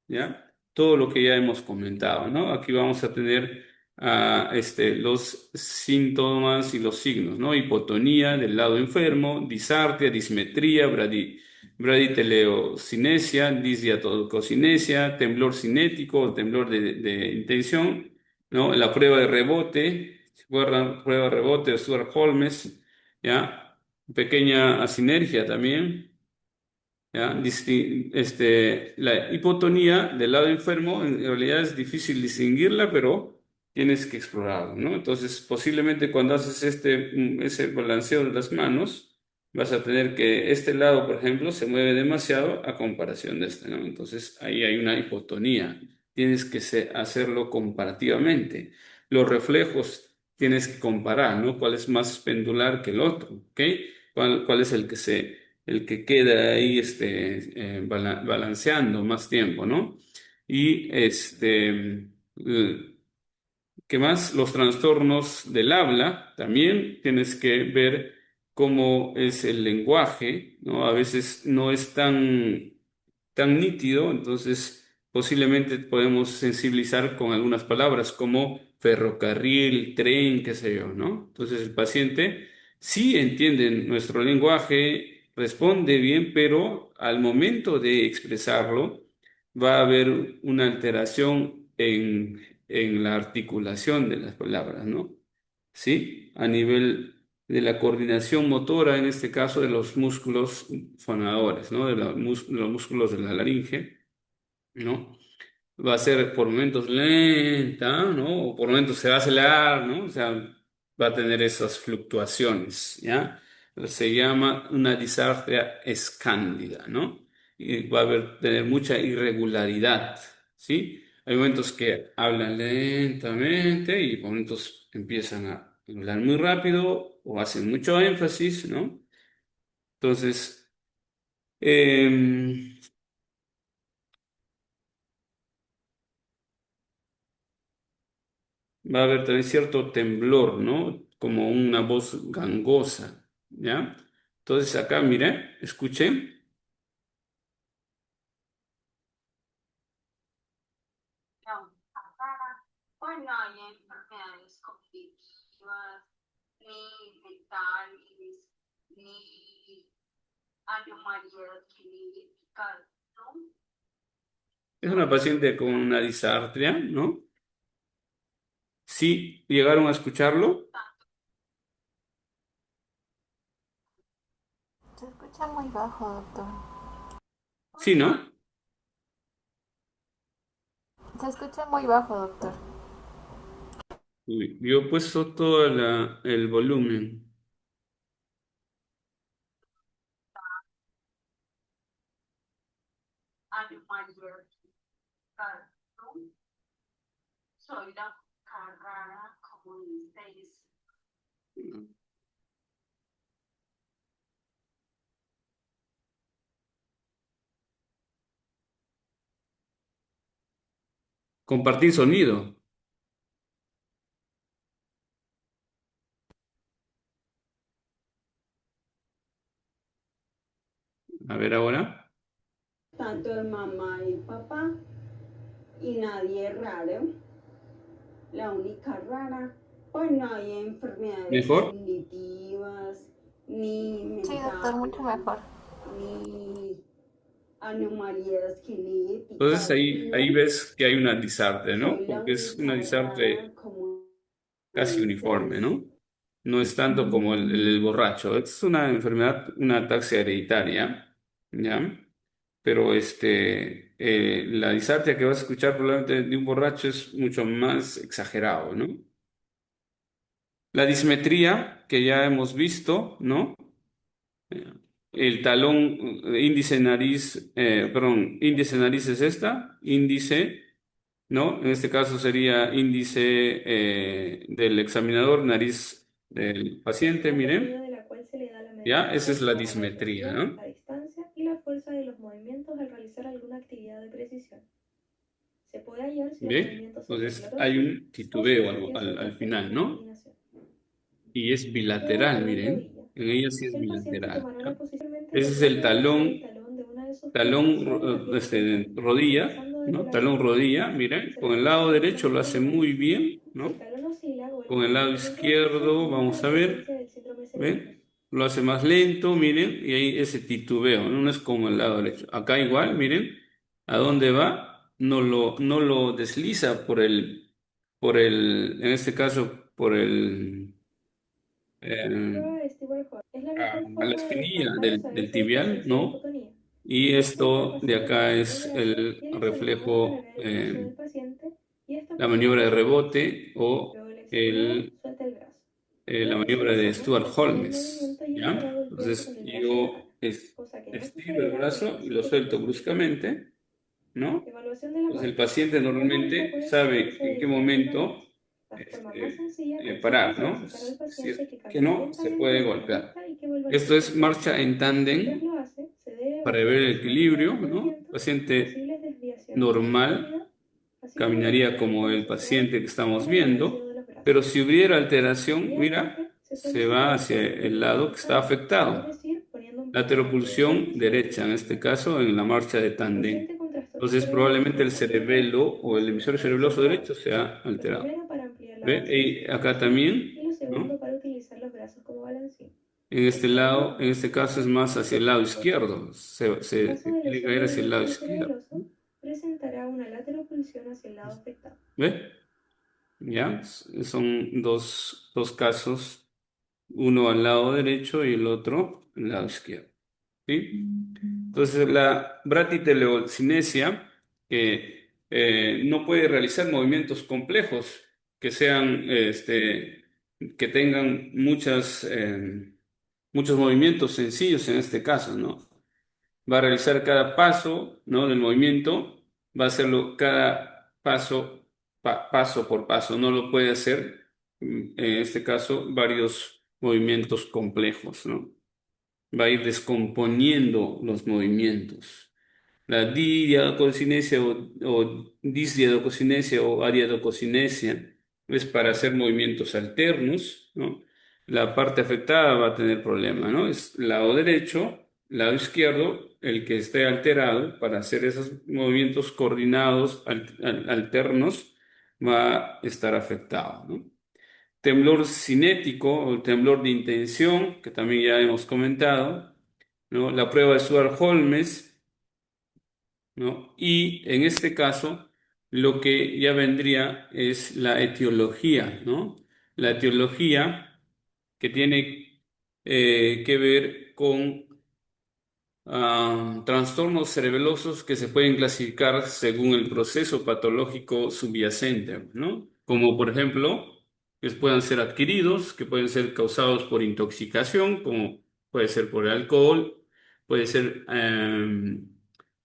Speaker 1: ¿Ya? Todo lo que ya hemos comentado, ¿no? Aquí vamos a tener los síntomas y los signos, ¿no? Hipotonía del lado enfermo, disartria, dismetría, braditeleocinesia, disdiatococinesia, temblor cinético, temblor de intención, ¿no? La prueba de rebote, prueba de rebote de Stewart-Holmes, ¿ya? Pequeña asinergia también. ¿Ya? La hipotonía del lado enfermo en realidad es difícil distinguirla, pero tienes que explorarlo, ¿no? Entonces, posiblemente cuando haces ese balanceo de las manos, vas a tener que este lado, por ejemplo, se mueve demasiado a comparación de este, ¿no? Entonces, ahí hay una hipotonía. Tienes que hacerlo comparativamente. Los reflejos tienes que comparar, ¿no? ¿Cuál es más pendular que el otro? ¿Ok? ¿Cuál es el que queda ahí balanceando más tiempo, ¿no? Y ¿qué más? Los trastornos del habla, también tienes que ver cómo es el lenguaje, ¿no? A veces no es tan nítido, entonces posiblemente podemos sensibilizar con algunas palabras como ferrocarril, tren, qué sé yo, ¿no? Entonces el paciente sí entiende nuestro lenguaje, responde bien, pero al momento de expresarlo va a haber una alteración en la articulación de las palabras, ¿no? ¿Sí? A nivel de la coordinación motora, en este caso de los músculos fonadores, ¿no? Los músculos de la laringe, ¿no? Va a ser por momentos lenta, ¿no? O por momentos se va a acelerar, ¿no? O sea, va a tener esas fluctuaciones, ¿ya? Se llama una disartria escándida, ¿no? Y va a tener mucha irregularidad, ¿sí? Hay momentos que hablan lentamente y momentos empiezan a hablar muy rápido o hacen mucho énfasis, ¿no? Entonces, em, va a haber también cierto temblor, ¿no? Como una voz gangosa, ¿ya? Entonces acá, mire, escuche.
Speaker 2: Pues no hay enfermedades cognitivas, ni mentales, ni anomalías genéticas, ¿no?
Speaker 1: Es una paciente con una disartria, ¿no? Sí, llegaron a escucharlo.
Speaker 4: Se escucha muy bajo, doctor.
Speaker 1: Sí, ¿no?
Speaker 4: Se escucha muy bajo, doctor.
Speaker 1: Uy, yo he puesto todo el volumen.
Speaker 2: soy la carrara, como dices.
Speaker 1: Compartir sonido. A ver ahora.
Speaker 2: Tanto de mamá y papá, y nadie es raro. La única rara, pues no hay enfermedades
Speaker 1: ¿Mejor?
Speaker 2: cognitivas, ni
Speaker 4: Sí, doctor,
Speaker 2: mentales,
Speaker 4: mucho mejor.
Speaker 2: ni anomalías
Speaker 1: Entonces
Speaker 2: genéticas,
Speaker 1: ahí
Speaker 2: ¿no?
Speaker 1: ves que hay una disarte, ¿no?
Speaker 2: Soy la
Speaker 1: Porque es una
Speaker 2: única rara,
Speaker 1: disarte
Speaker 2: como
Speaker 1: casi uniforme,
Speaker 2: dices.
Speaker 1: ¿no? No es tanto como el borracho. Es una enfermedad, una ataxia hereditaria, ¿ya? Pero la disartria que vas a escuchar probablemente de un borracho es mucho más exagerado, ¿no? La dismetría, que ya hemos visto, ¿no? El talón, índice nariz, perdón, índice nariz es esta, índice, ¿no? En este caso sería índice del examinador, nariz del paciente,
Speaker 5: Por medio
Speaker 1: miren,
Speaker 5: de la cual se le da la
Speaker 1: ya,
Speaker 5: medida
Speaker 1: esa es la
Speaker 5: correcta a la
Speaker 1: dismetría,
Speaker 5: altura,
Speaker 1: ¿no?
Speaker 5: la distancia y la fuerza de los movimientos al realizar alguna actividad de precisión. Se puede hallar si los
Speaker 1: ¿Ve?
Speaker 5: movimientos son
Speaker 1: Entonces hay
Speaker 5: temblorosos
Speaker 1: un
Speaker 5: o si
Speaker 1: titubeo
Speaker 5: debería ser
Speaker 1: al
Speaker 5: preferible
Speaker 1: final,
Speaker 5: una
Speaker 1: ¿no?
Speaker 5: inclinación.
Speaker 1: Y es
Speaker 5: Queda el
Speaker 1: bilateral,
Speaker 5: talón
Speaker 1: miren,
Speaker 5: rodilla.
Speaker 1: en ella sí es
Speaker 5: El paciente
Speaker 1: bilateral,
Speaker 5: tomará
Speaker 1: ¿ya?
Speaker 5: una posición
Speaker 1: Ese es el
Speaker 5: tocando la base del
Speaker 1: talón,
Speaker 5: talón de una de sus piernas sobre la piel frontal,
Speaker 1: rodilla,
Speaker 5: comenzando desde
Speaker 1: ¿no?
Speaker 5: la
Speaker 1: Talón
Speaker 5: rodilla.
Speaker 1: rodilla, miren,
Speaker 5: Se
Speaker 1: con el
Speaker 5: realiza
Speaker 1: lado derecho lo
Speaker 5: directamente en
Speaker 1: hace
Speaker 5: la
Speaker 1: muy
Speaker 5: nariz.
Speaker 1: bien,
Speaker 5: Si el
Speaker 1: ¿no?
Speaker 5: talón oscila o el
Speaker 1: Con el lado
Speaker 5: movimiento es impreciso,
Speaker 1: izquierdo,
Speaker 5: indica
Speaker 1: vamos
Speaker 5: la
Speaker 1: a
Speaker 5: presencia
Speaker 1: ver,
Speaker 5: del síndrome cerebroso.
Speaker 1: ¿ven? Lo hace más lento, miren, y ahí ese titubeo, no es como el lado derecho. Acá igual, miren, ¿a dónde va? No lo desliza en este caso,
Speaker 5: Prueba
Speaker 1: eh,
Speaker 5: de Stewart-Hall. Es la
Speaker 1: a
Speaker 5: habitual
Speaker 1: la
Speaker 5: forma de
Speaker 1: espinilla
Speaker 5: descartar o
Speaker 1: del
Speaker 5: saber si hay
Speaker 1: tibial,
Speaker 5: presencia de
Speaker 1: ¿no?
Speaker 5: hipotonía.
Speaker 1: Y
Speaker 5: El
Speaker 1: esto de
Speaker 5: paciente
Speaker 1: acá
Speaker 5: levanta el
Speaker 1: es
Speaker 5: brazo
Speaker 1: el
Speaker 5: y el examinador
Speaker 1: reflejo,
Speaker 5: alargará el brazo del paciente y esta
Speaker 1: la
Speaker 5: posición
Speaker 1: maniobra de
Speaker 5: permanece.
Speaker 1: rebote o
Speaker 5: Luego el examinador
Speaker 1: el,
Speaker 5: suelta el brazo.
Speaker 1: la
Speaker 5: Durante ese
Speaker 1: maniobra de
Speaker 5: proceso
Speaker 1: Stuart
Speaker 5: se sigue el
Speaker 1: Holmes,
Speaker 5: movimiento y el
Speaker 1: ¿ya?
Speaker 5: cuadrado del cuerpo
Speaker 1: Entonces
Speaker 5: con el brazo en la
Speaker 1: yo
Speaker 5: cara, cosa que no
Speaker 1: estiro el
Speaker 5: sucederá con el
Speaker 1: brazo y lo
Speaker 5: paciente que
Speaker 1: suelto
Speaker 5: prosigue.
Speaker 1: bruscamente, ¿no?
Speaker 5: Evaluación de la
Speaker 1: Entonces el
Speaker 5: marcha.
Speaker 1: paciente
Speaker 5: La marcha
Speaker 1: normalmente
Speaker 5: puede
Speaker 1: sabe
Speaker 5: excederse
Speaker 1: en
Speaker 5: de
Speaker 1: qué
Speaker 5: distintas
Speaker 1: momento
Speaker 5: maneras. La forma más sencilla consiste en
Speaker 1: parar, ¿no?
Speaker 5: solicitar al
Speaker 1: Si es
Speaker 5: paciente que
Speaker 1: que
Speaker 5: camine
Speaker 1: no, se
Speaker 5: lentamente
Speaker 1: puede
Speaker 5: en línea
Speaker 1: golpear.
Speaker 5: recta y que vuelva al
Speaker 1: Esto
Speaker 5: sitio
Speaker 1: es
Speaker 5: anterior.
Speaker 1: marcha en
Speaker 5: Mientras
Speaker 1: tándem
Speaker 5: lo hace, se debe
Speaker 1: para ver
Speaker 5: evaluar
Speaker 1: el
Speaker 5: la estabilidad
Speaker 1: equilibrio,
Speaker 5: del
Speaker 1: ¿no?
Speaker 5: movimiento,
Speaker 1: Paciente
Speaker 5: posibles desviaciones de la
Speaker 1: normal
Speaker 5: conformidad, así como la
Speaker 1: caminaría
Speaker 5: movimiento
Speaker 1: como el
Speaker 5: asociado
Speaker 1: paciente que estamos
Speaker 5: como el balanceado
Speaker 1: viendo,
Speaker 5: de los
Speaker 1: pero
Speaker 5: brazos.
Speaker 1: si hubiera alteración, mira,
Speaker 5: Previamente, se
Speaker 1: se
Speaker 5: solicita
Speaker 1: va
Speaker 5: la
Speaker 1: hacia el
Speaker 5: teropulsión
Speaker 1: lado que está
Speaker 5: horizontal, es
Speaker 1: afectado.
Speaker 5: decir, poniendo un pie delante del otro
Speaker 1: Lateropulsión
Speaker 5: sin
Speaker 1: derecha, en
Speaker 5: inclinar
Speaker 1: este
Speaker 5: la cabeza.
Speaker 1: caso, en la marcha de
Speaker 5: El
Speaker 1: tándem.
Speaker 5: paciente con trastorno
Speaker 1: Entonces, probablemente
Speaker 5: cerebroso
Speaker 1: el
Speaker 5: o síndrome
Speaker 1: cerebelo o el
Speaker 5: múltiple
Speaker 1: hemisferio
Speaker 5: o
Speaker 1: cerebeloso
Speaker 5: disociado
Speaker 1: derecho se ha
Speaker 5: lo
Speaker 1: alterado.
Speaker 5: primero para ampliar la
Speaker 1: ¿Ve?
Speaker 5: base de su
Speaker 1: Y acá
Speaker 5: circulación y
Speaker 1: también,
Speaker 5: lo
Speaker 1: ¿no?
Speaker 5: segundo para utilizar los brazos como balancín.
Speaker 1: En este
Speaker 5: El talón
Speaker 1: lado, en
Speaker 5: no
Speaker 1: este caso es
Speaker 5: oscilará
Speaker 1: más hacia el
Speaker 5: hasta
Speaker 1: lado
Speaker 5: la rodilla.
Speaker 1: izquierdo.
Speaker 5: En
Speaker 1: Se
Speaker 5: caso de
Speaker 1: tiene que
Speaker 5: lesión
Speaker 1: ir
Speaker 5: del
Speaker 1: hacia el lado
Speaker 5: hemisferio
Speaker 1: izquierdo.
Speaker 5: cerebroso, presentará una lateropulsión hacia el lado afectado.
Speaker 1: ¿Ve? ¿Ya? Son dos casos, uno al lado derecho y el otro al lado izquierdo. ¿Sí? Entonces, la bratiteleocinesia, que no puede realizar movimientos complejos que sean, que tengan muchos movimientos sencillos en este caso, ¿no? Va a realizar cada paso, ¿no? Del movimiento, va a hacerlo cada paso, paso por paso, no lo puede hacer, en este caso, varios movimientos complejos, ¿no? Va a ir descomponiendo los movimientos. La diadococinesia o disdiadococinesia o ariadococinesia es para hacer movimientos alternos, ¿no? La parte afectada va a tener problema, ¿no? Es lado derecho, lado izquierdo, el que esté alterado para hacer esos movimientos coordinados alternos va a estar afectado, ¿no? Temblor cinético o temblor de intención, que también ya hemos comentado, ¿no? La prueba de Stuart-Holmes, ¿no? Y en este caso, lo que ya vendría es la etiología, ¿no? La etiología que tiene que ver con trastornos cerebelosos que se pueden clasificar según el proceso patológico subyacente, ¿no? Como por ejemplo, que puedan ser adquiridos, que pueden ser causados por intoxicación, como puede ser por el alcohol, puede ser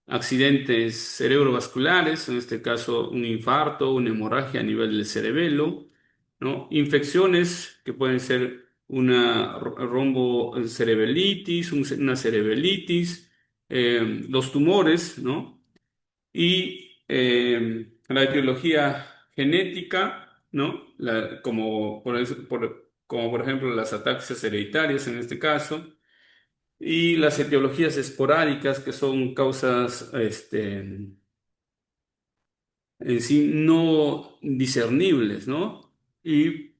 Speaker 1: accidentes cerebrovasculares, en este caso un infarto, una hemorragia a nivel del cerebelo, ¿no? Infecciones que pueden ser una rombocerebelitis, una cerebelitis, los tumores, ¿no? Y la etiología genética, ¿no? Como por ejemplo las ataxias hereditarias en este caso, y las etiologías esporádicas, que son causas en sí no discernibles, ¿no? Y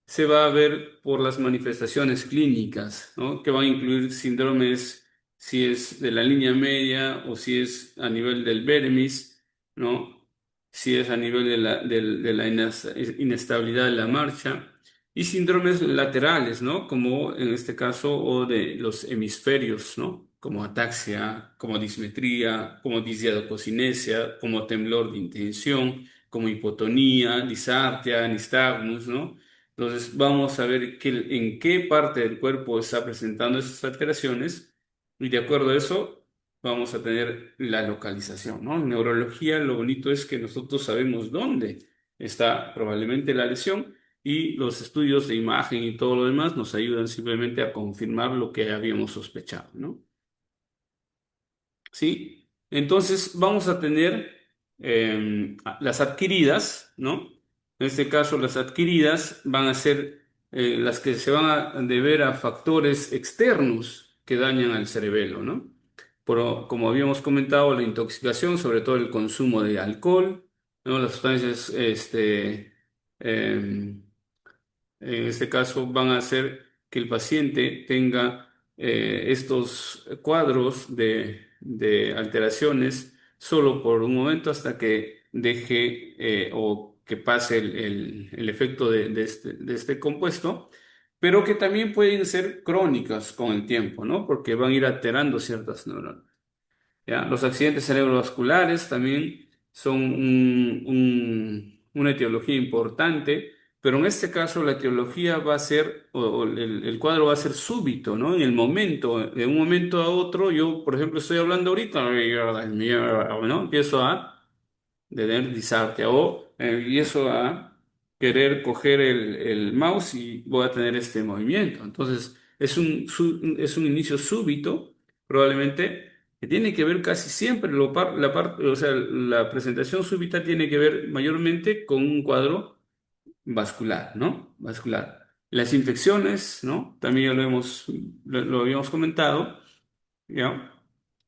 Speaker 1: se va a ver por las manifestaciones clínicas, ¿no? Que van a incluir síndromes, si es de la línea media o si es a nivel del Bermis, ¿no? Si es a nivel de la inestabilidad de la marcha, y síndromes laterales, ¿no? Como en este caso, o de los hemisferios, ¿no? Como ataxia, como dismetría, como disdiadococinesia, como temblor de intención, como hipotonía, disartia, nistagmus, ¿no? Entonces vamos a ver en qué parte del cuerpo está presentando esas alteraciones, y de acuerdo a eso vamos a tener la localización, ¿no? En neurología lo bonito es que nosotros sabemos dónde está probablemente la lesión, y los estudios de imagen y todo lo demás nos ayudan simplemente a confirmar lo que habíamos sospechado, ¿no? ¿Sí? Entonces vamos a tener las adquiridas, ¿no? En este caso, las adquiridas van a ser las que se van a deber a factores externos que dañan al cerebelo, ¿no? Como habíamos comentado, la intoxicación, sobre todo el consumo de alcohol, ¿no? Las sustancias, em, en este caso, van a hacer que el paciente tenga estos cuadros de alteraciones solo por un momento hasta que deje o que pase el efecto de este compuesto, pero que también pueden ser crónicas con el tiempo, ¿no? Porque van a ir alterando ciertas neuronas. ¿Ya? Los accidentes cerebrovasculares también son una etiología importante, pero en este caso la etiología va a ser, o el cuadro va a ser súbito, ¿no? En el momento, de un momento a otro, yo, por ejemplo, estoy hablando ahorita, ¿no? Empiezo a de tener disartia, o empiezo a querer coger el mouse y voy a tener este movimiento. Entonces, es un inicio súbito, probablemente, que tiene que ver casi siempre, la parte, o sea, la presentación súbita tiene que ver mayormente con un cuadro vascular, ¿no? Vascular. Las infecciones, ¿no? También ya lo habíamos comentado, ¿ya?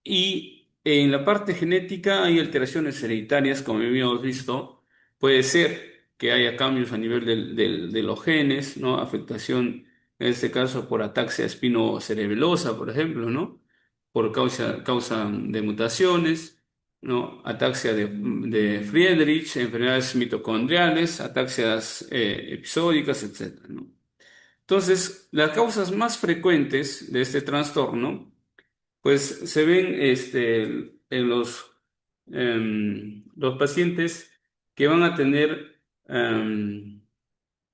Speaker 1: Y en la parte genética hay alteraciones hereditarias, como habíamos visto. Puede ser que haya cambios a nivel de los genes, ¿no? Afectación, en este caso, por ataxia espinocerebelosa, por ejemplo, ¿no? Por causa de mutaciones, ¿no? Ataxia de Friedrich, enfermedades mitocondriales, ataxias episódicas, etcétera, ¿no? Entonces, las causas más frecuentes de este trastorno pues se ven en los pacientes que van a tener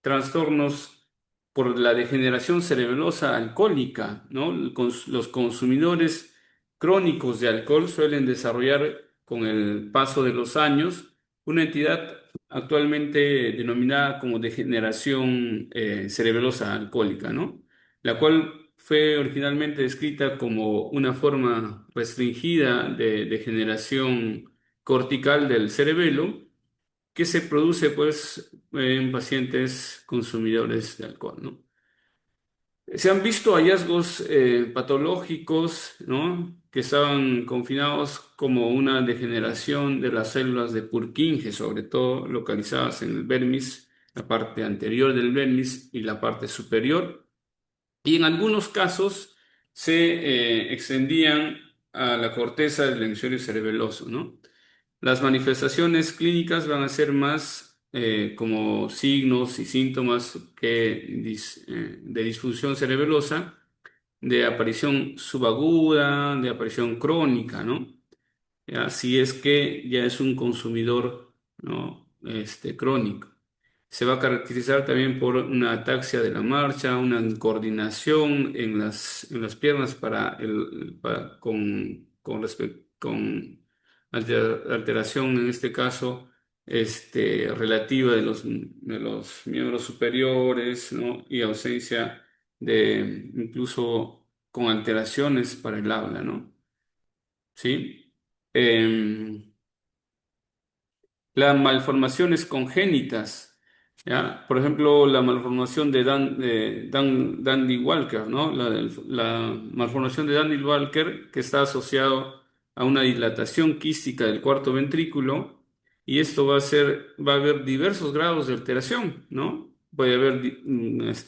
Speaker 1: trastornos por la degeneración cerebelosa alcohólica, ¿no? Los consumidores crónicos de alcohol suelen desarrollar con el paso de los años una entidad actualmente denominada como degeneración cerebelosa alcohólica, ¿no? La cual fue originalmente descrita como una forma restringida de degeneración cortical del cerebelo que se produce pues en pacientes consumidores de alcohol, ¿no? Se han visto hallazgos patológicos, ¿no? Que estaban confinados como una degeneración de las células de Purkinje, sobre todo localizadas en el vermis, la parte anterior del vermis y la parte superior. Y en algunos casos se extendían a la corteza del hemisferio cerebeloso, ¿no? Las manifestaciones clínicas van a ser más como signos y síntomas de disfunción cerebelosa, de aparición subaguda, de aparición crónica, ¿no? Ya, si es que ya es un consumidor, ¿no? Crónico. Se va a caracterizar también por una ataxia de la marcha, una incoordinación en las piernas con alteración en este caso relativa de los miembros superiores, ¿no? Y ausencia de incluso con alteraciones para el habla, ¿no? ¿Sí? Em, las malformaciones congénitas, ¿ya? Por ejemplo, la malformación de Dandy Walker, ¿no? La malformación de Dandy Walker que está asociado a una dilatación quística del cuarto ventrículo y esto va a haber diversos grados de alteración, ¿no? Puede haber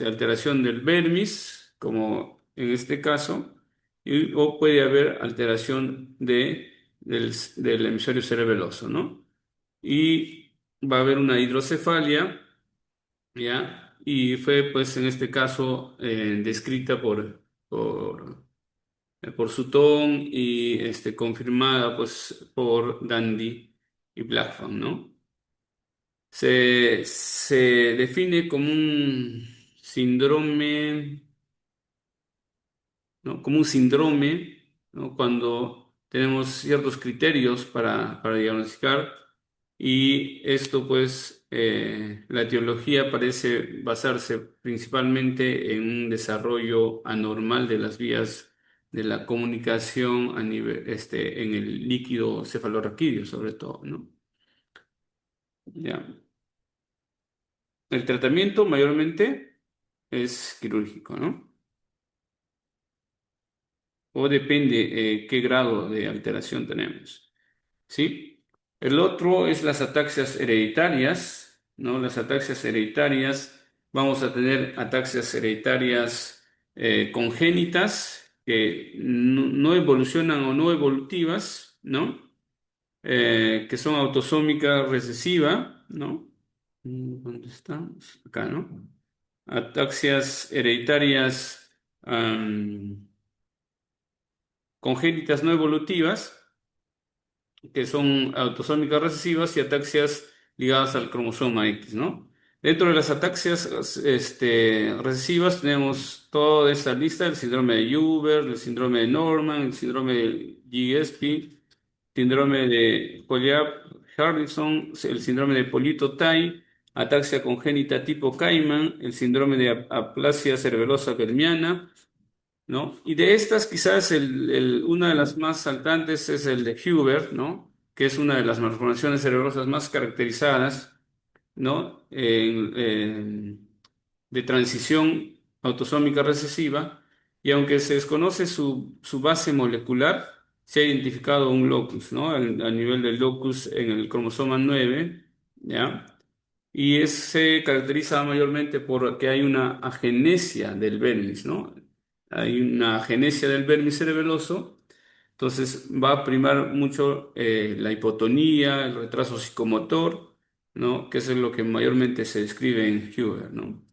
Speaker 1: alteración del vermis, como en este caso, o puede haber alteración del hemisferio cerebeloso, ¿no? Y va a haber una hidrocefalia, ¿ya? Y fue, pues, en este caso, descrita por Sutton y confirmada, pues, por Dandy y Blackfan, ¿no? Se define como un síndrome, ¿no? Como un síndrome, ¿no? Cuando tenemos ciertos criterios para diagnosticar y esto pues la etiología parece basarse principalmente en un desarrollo anormal de las vías de la comunicación a nivel, en el líquido cefalorraquídeo sobre todo, ¿no? Ya. El tratamiento mayormente es quirúrgico, ¿no? O depende qué grado de alteración tenemos, ¿sí? El otro es las ataxias hereditarias, ¿no? Las ataxias hereditarias, vamos a tener ataxias hereditarias congénitas que no evolucionan o no evolutivas, ¿no? Que son autosómica recesiva, ¿no? ¿Dónde estamos? Acá, ¿no? Ataxias hereditarias congénitas no evolutivas, que son autosómicas recesivas y ataxias ligadas al cromosoma X, ¿no? Dentro de las ataxias recesivas tenemos toda esta lista, el síndrome de Huber, el síndrome de Norman, el síndrome de Gillespie, síndrome de Collier-Harrison, el síndrome de Polito-Tai, ataxia congénita tipo Cayman, el síndrome de aplasia cerebelosa germiana, ¿no? Y de estas, quizás una de las más saltantes es el de Huber, ¿no? Que es una de las malformaciones cerebrosas más caracterizadas, ¿no? De transición autosómica recesiva, y aunque se desconoce su base molecular, se ha identificado un locus, ¿no? A nivel del locus en el cromosoma 9, ¿ya? Y se caracteriza mayormente porque hay una agenesia del vermis, ¿no? Hay una agenesia del vermis cerebeloso, entonces va a primar mucho la hipotonía, el retraso psicomotor, ¿no? Que eso es lo que mayormente se describe en Huber, ¿no?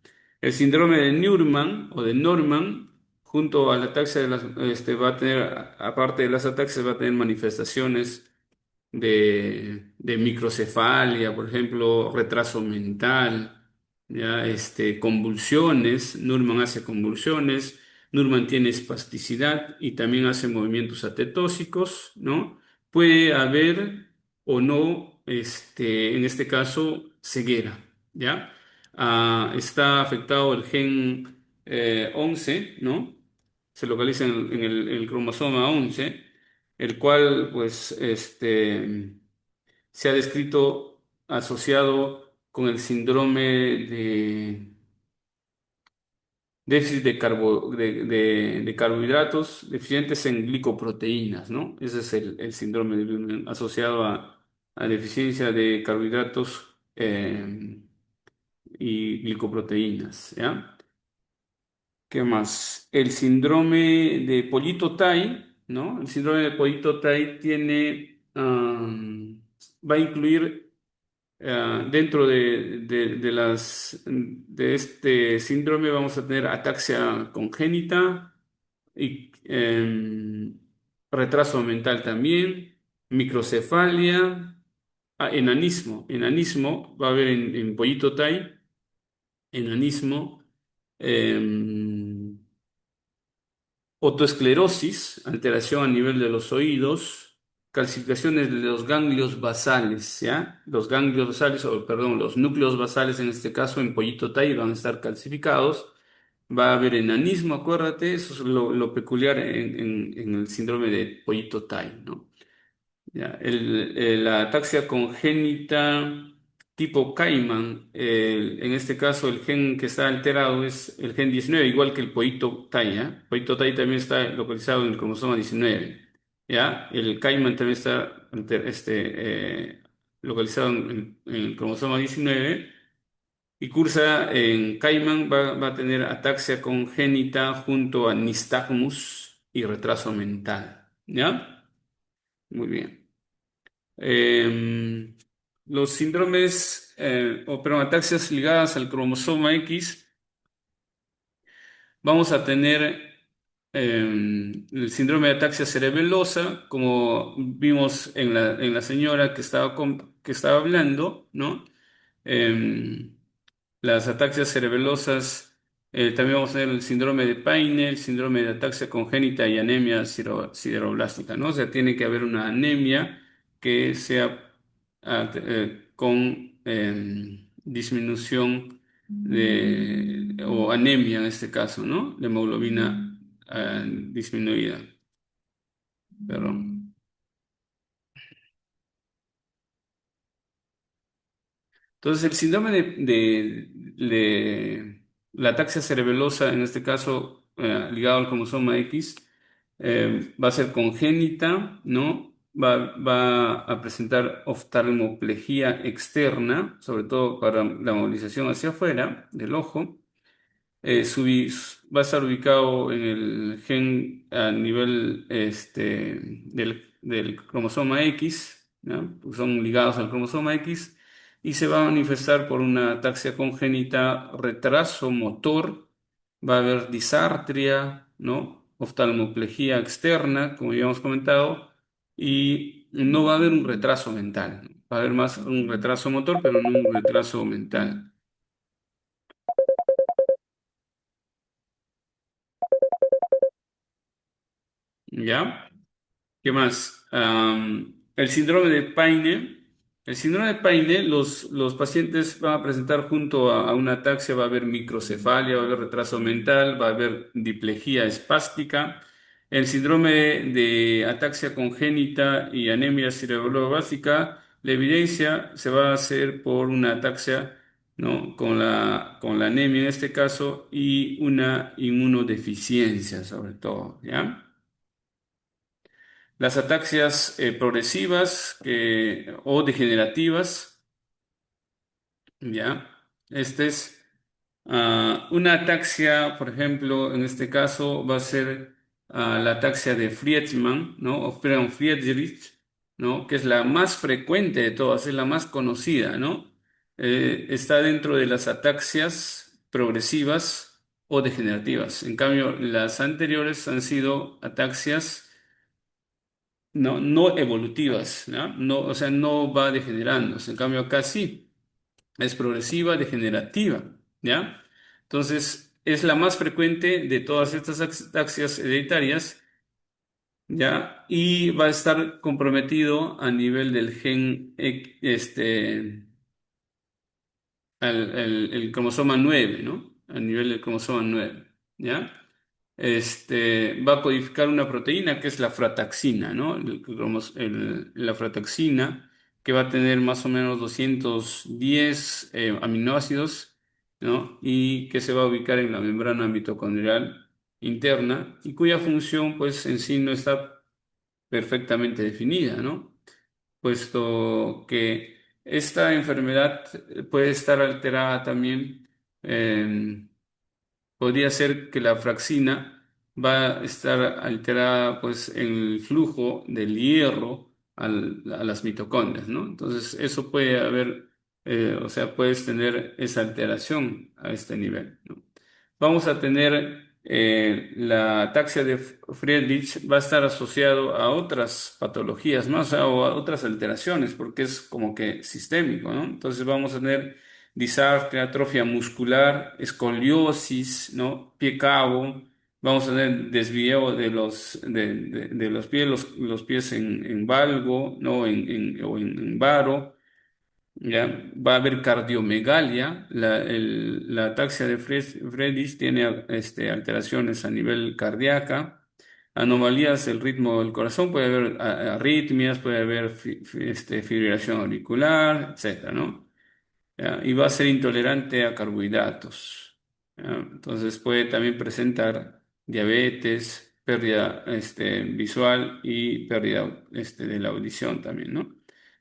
Speaker 1: El síndrome de Neumann o de Norman, junto a la ataxia va a tener, aparte de las ataxias, va a tener manifestaciones de microcefalia, por ejemplo, retraso mental, ya, convulsiones. Nurman hace convulsiones, Nurman tiene espasticidad y también hace movimientos atetósicos, ¿no? Puede haber o no, en este caso, ceguera, ¿ya? Está afectado el gen 11, ¿no? Se localiza en el cromosoma 11, el cual pues se ha descrito asociado con el síndrome de déficit de carbohidratos deficientes en glicoproteínas, ¿no? Ese es el síndrome de Leumann asociado a deficiencia de carbohidratos y glicoproteínas, ¿ya? ¿Qué más? El síndrome de Pollito-Tai, ¿no? El síndrome de Pollito-Tai va a incluir dentro de este síndrome vamos a tener ataxia congénita y retraso mental también, microcefalia, enanismo. Enanismo va a haber en Pollito-Tai, enanismo. Otoesclerosis, alteración a nivel de los oídos, calcificaciones de los ganglios basales, ¿ya? Los ganglios basales, o perdón, los núcleos basales en este caso en pollito thai van a estar calcificados. Va a haber enanismo, acuérdate, eso es lo peculiar en el síndrome de pollito thai, ¿no? Ya, la ataxia congénita tipo Cayman, en este caso el gen que está alterado es el gen 19, igual que el pollito Thai, ¿ya? El pollito Thai también está localizado en el cromosoma 19, ¿ya? El Cayman también está localizado en el cromosoma 19 y cursa en Cayman, va a tener ataxia congénita junto a nistagmus y retraso mental, ¿ya? Muy bien. Eh, los síndromes perdón, ataxias ligadas al cromosoma X, vamos a tener el síndrome de ataxia cerebelosa, como vimos en la señora que estaba hablando, ¿no? Em, las ataxias cerebelosas, también vamos a tener el síndrome de Paine, el síndrome de ataxia congénita y anemia sideroblástica, ¿no? O sea, tiene que haber una anemia que sea con disminución o anemia en este caso, ¿no? De hemoglobina disminuida. Perdón. Entonces, el síndrome de la ataxia cerebelosa, en este caso ligado al cromosoma X, va a ser congénita, ¿no? Va a presentar oftalmoplejía externa, sobre todo para la movilización hacia afuera del ojo. Va a estar ubicado en el gen a nivel del cromosoma X, ¿no? Pues son ligados al cromosoma X y se va a manifestar por una ataxia congénita, retraso motor, va a haber disartria, ¿no? Oftalmoplejía externa, como ya hemos comentado, y no va a haber un retraso mental. Va a haber más un retraso motor, pero no un retraso mental. ¿Ya? ¿Qué más? El síndrome de Paine. El síndrome de Paine, los pacientes van a presentar junto a una ataxia, va a haber microcefalia, va a haber retraso mental, va a haber diplejía espástica. El síndrome de ataxia congénita y anemia cerebrobásica, la evidencia se va a hacer por una ataxia, ¿no? Con la anemia en este caso y una inmunodeficiencia sobre todo, ¿ya? Las ataxias progresivas o degenerativas, ¿ya? Este es una ataxia, por ejemplo, en este caso va a ser la ataxia de Friedman, ¿no? O perdón, Friedrich, ¿no? Que es la más frecuente de todas, es la más conocida, ¿no? Está dentro de las ataxias progresivas o degenerativas. En cambio, las anteriores han sido ataxias no evolutivas, ¿no? No, o sea, no va degenerándose. En cambio, acá sí, es progresiva, degenerativa, ¿ya? Entonces, es la más frecuente de todas estas ataxias hereditarias, ¿ya? Y va a estar comprometido a nivel del gen, el cromosoma 9, ¿no? A nivel del cromosoma 9, ¿ya? Va a codificar una proteína que es la frataxina, ¿no? La frataxina, que va a tener más o menos 210 aminoácidos, ¿no? Y que se va a ubicar en la membrana mitocondrial interna y cuya función, pues, en sí no está perfectamente definida, ¿no? Puesto que esta enfermedad puede estar alterada también. Podría ser que la fraxina va a estar alterada pues en el flujo del hierro a las mitocondrias, ¿no? Entonces eso puede haber, o sea, puedes tener esa alteración a este nivel, ¿no? Vamos a tener la ataxia de Friedrich va a estar asociado a otras patologías más, o sea, o a otras alteraciones, porque es como que sistémico, ¿no? Entonces vamos a tener disartria, atrofia muscular, escoliosis, ¿no? Pie cabo, Vamos a tener desvío de los pies en valgo, ¿no? O en varo. ¿Ya? Va a haber cardiomegalia. La ataxia de Friedreich tiene alteraciones a nivel cardíaca, anomalías del ritmo del corazón, puede haber arritmias, puede haber fibrilación auricular, etcétera, ¿no? ¿Ya? Y va a ser intolerante a carbohidratos. ¿Ya? Entonces puede también presentar diabetes, pérdida visual y pérdida de la audición también, ¿no?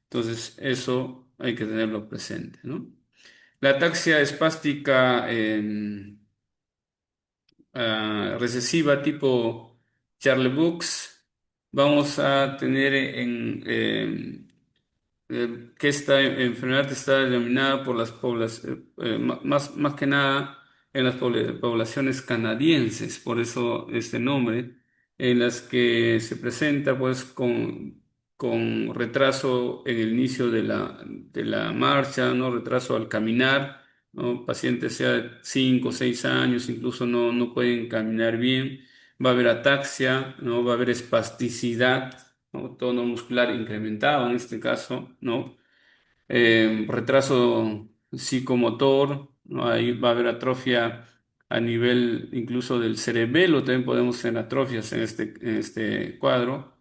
Speaker 1: Entonces eso hay que tenerlo presente, ¿no? La ataxia espástica recesiva tipo Charles-Bux, vamos a tener que esta enfermedad está denominada por las más que nada en las poblaciones canadienses, por eso este nombre, en las que se presenta pues con retraso en el inicio de la marcha, ¿no? Retraso al caminar, ¿no? Pacientes sea de 5 o 6 años, incluso no pueden caminar bien, va a haber ataxia, ¿no? Va a haber espasticidad, ¿no? Tono muscular incrementado en este caso, ¿no? Retraso psicomotor, ¿no? Ahí va a haber atrofia a nivel incluso del cerebelo, también podemos tener atrofias en este cuadro,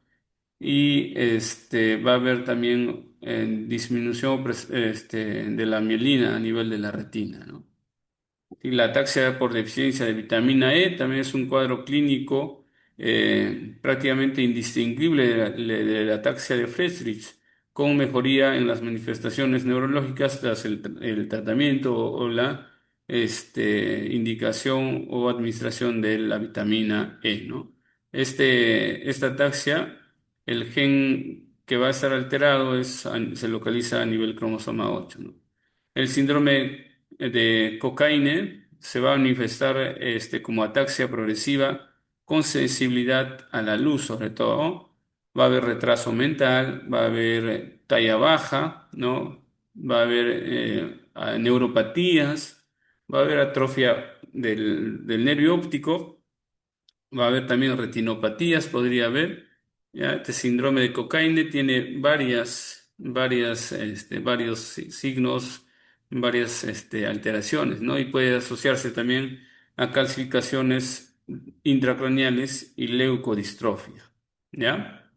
Speaker 1: y va a haber también disminución de la mielina a nivel de la retina, ¿no? Y la ataxia por deficiencia de vitamina E también es un cuadro clínico prácticamente indistinguible de la ataxia de Friedreich, con mejoría en las manifestaciones neurológicas tras el tratamiento o la indicación o administración de la vitamina E, ¿no? Esta ataxia, el gen que va a estar alterado se localiza a nivel cromosoma 8, ¿no? El síndrome de Cocaine se va a manifestar como ataxia progresiva con sensibilidad a la luz, sobre todo. Va a haber retraso mental, va a haber talla baja, ¿no? Va a haber neuropatías, va a haber atrofia del nervio óptico, va a haber también retinopatías, podría haber. ¿Ya? Este síndrome de Cocaine tiene varios signos, varias alteraciones, ¿no? Y puede asociarse también a calcificaciones intracraneales y leucodistrofia. ¿Ya?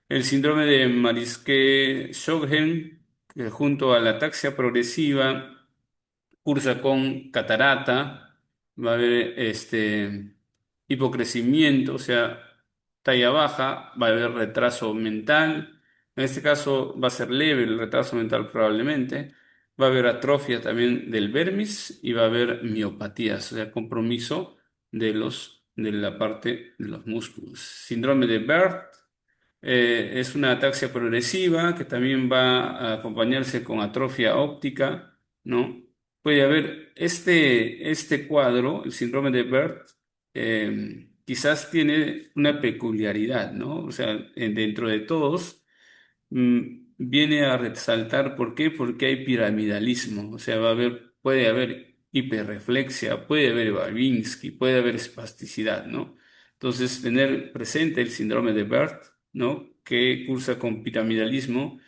Speaker 1: El síndrome de Mariske-Sjögren, que junto a la ataxia progresiva, cursa con catarata, va a haber hipocrecimiento, o sea, talla baja, va a haber retraso mental, en este caso va a ser leve el retraso mental probablemente, va a haber atrofia también del vermis y va a haber miopatías, o sea, compromiso de la parte de los músculos. Síndrome de Bert es una ataxia progresiva que también va a acompañarse con atrofia óptica, ¿no? Puede haber este cuadro, el síndrome de Bert, quizás tiene una peculiaridad, ¿no? O sea, dentro de todos, viene a resaltar, ¿por qué? Porque hay piramidalismo, o sea, puede haber hiperreflexia, puede haber Babinski, puede haber espasticidad, ¿no? Entonces, tener presente el síndrome de Bert, ¿no? Que cursa con piramidalismo,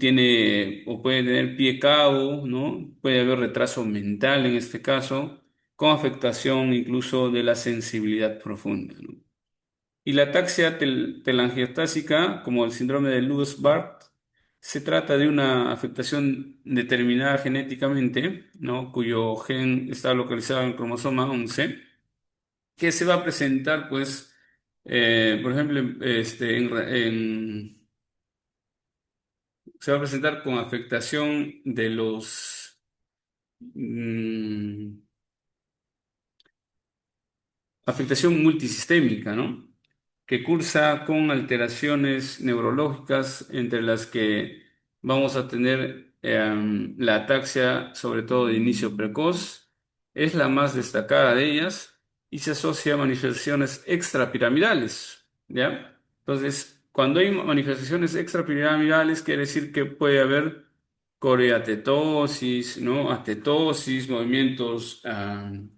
Speaker 1: tiene o puede tener pie cabo, ¿no? Puede haber retraso mental en este caso, con afectación incluso de la sensibilidad profunda, ¿no? Y la ataxia telangiectásica, como el síndrome de Lewis-Barrett, se trata de una afectación determinada genéticamente, ¿no? Cuyo gen está localizado en el cromosoma 11, que se va a presentar, pues, por ejemplo, se va a presentar con afectación de mm, afectación multisistémica, ¿no? Que cursa con alteraciones neurológicas entre las que vamos a tener la ataxia, sobre todo de inicio precoz, es la más destacada de ellas y se asocia a manifestaciones extrapiramidales, ¿ya? Entonces, cuando hay manifestaciones extrapiramidales, quiere decir que puede haber coreatetosis, ¿no? Atetosis, movimientos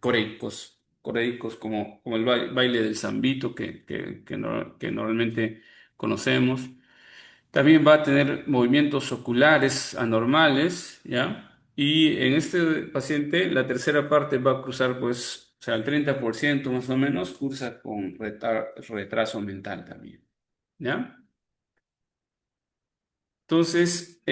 Speaker 1: coreicos. coréicos como el baile del zambito que normalmente conocemos. También va a tener movimientos oculares anormales, ¿ya? Y en este paciente, la tercera parte va a cruzar, pues, o sea, el 30% más o menos cursa con retraso mental también, ¿ya? Entonces,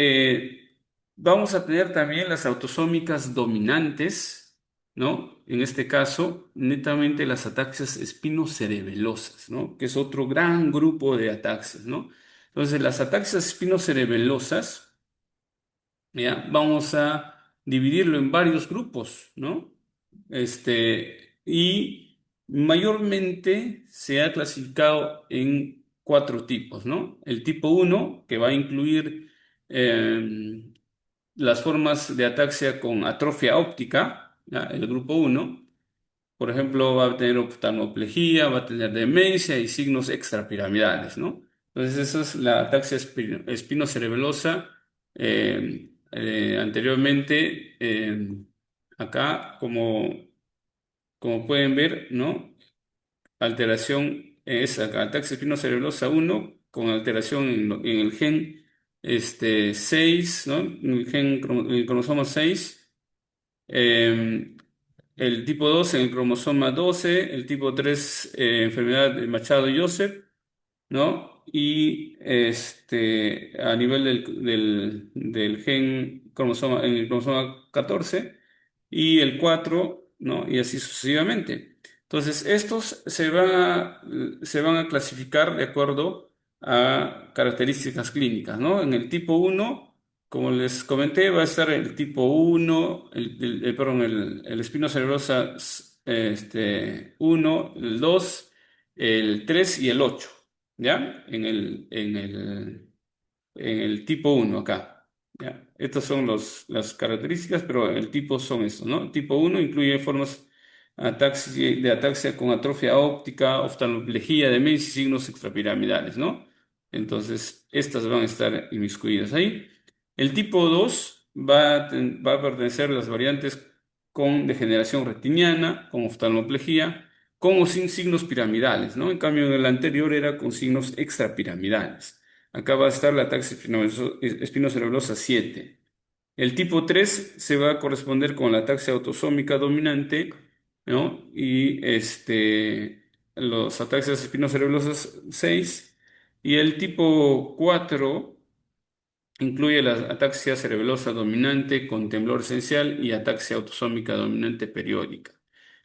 Speaker 1: vamos a tener también las autosómicas dominantes, ¿no? En este caso, netamente las ataxias espinocerebelosas, ¿no? Que es otro gran grupo de ataxias, ¿no? Entonces, las ataxias espinocerebelosas, ¿ya? Vamos a dividirlo en varios grupos, ¿no? Y mayormente se ha clasificado en cuatro tipos, ¿no? El tipo uno que va a incluir las formas de ataxia con atrofia óptica, ¿ya? El grupo uno por ejemplo, va a tener oftalmoplejía, va a tener demencia y signos extrapiramidales, ¿no? Entonces, esa es la ataxia espinocerebelosa. Anteriormente, acá, como pueden ver, ¿no? Alteración es acá, ataxia espinocerebelosa uno con alteración en el gen 6, ¿no? En en el cromosoma 6. El tipo 2 en el cromosoma 12, el tipo 3 enfermedad de Machado-Joseph, ¿no? Y a nivel del gen cromosoma, en el cromosoma 14 y el 4, ¿no? Y así sucesivamente. Entonces, estos se van a clasificar de acuerdo a características clínicas, ¿no? En el tipo uno como les comenté, va a estar el tipo uno perdón, el espinocerebrosa 1, el 2, el 3 y el 8, ¿ya? En el tipo uno acá, ¿ya? Estas son las características, pero el tipo son estos, ¿no? El tipo uno incluye formas de ataxia con atrofia óptica, oftalmoplejía, demencia y signos extrapiramidales, ¿no? Entonces, estas van a estar inmiscuidas ahí. El tipo 2 va a pertenecer a las variantes con degeneración retiniana, con oftalmoplejía, con o sin signos piramidales, ¿no? En cambio, en el anterior era con signos extrapiramidales. Acá va a estar la ataxia espinocerebrosa 7. El tipo 3 se va a corresponder con la ataxia autosómica dominante, ¿no? Y los ataxias espinocerebelosas 6. Y el tipo 4 incluye la ataxia cerebelosa dominante con temblor esencial y ataxia autosómica dominante periódica.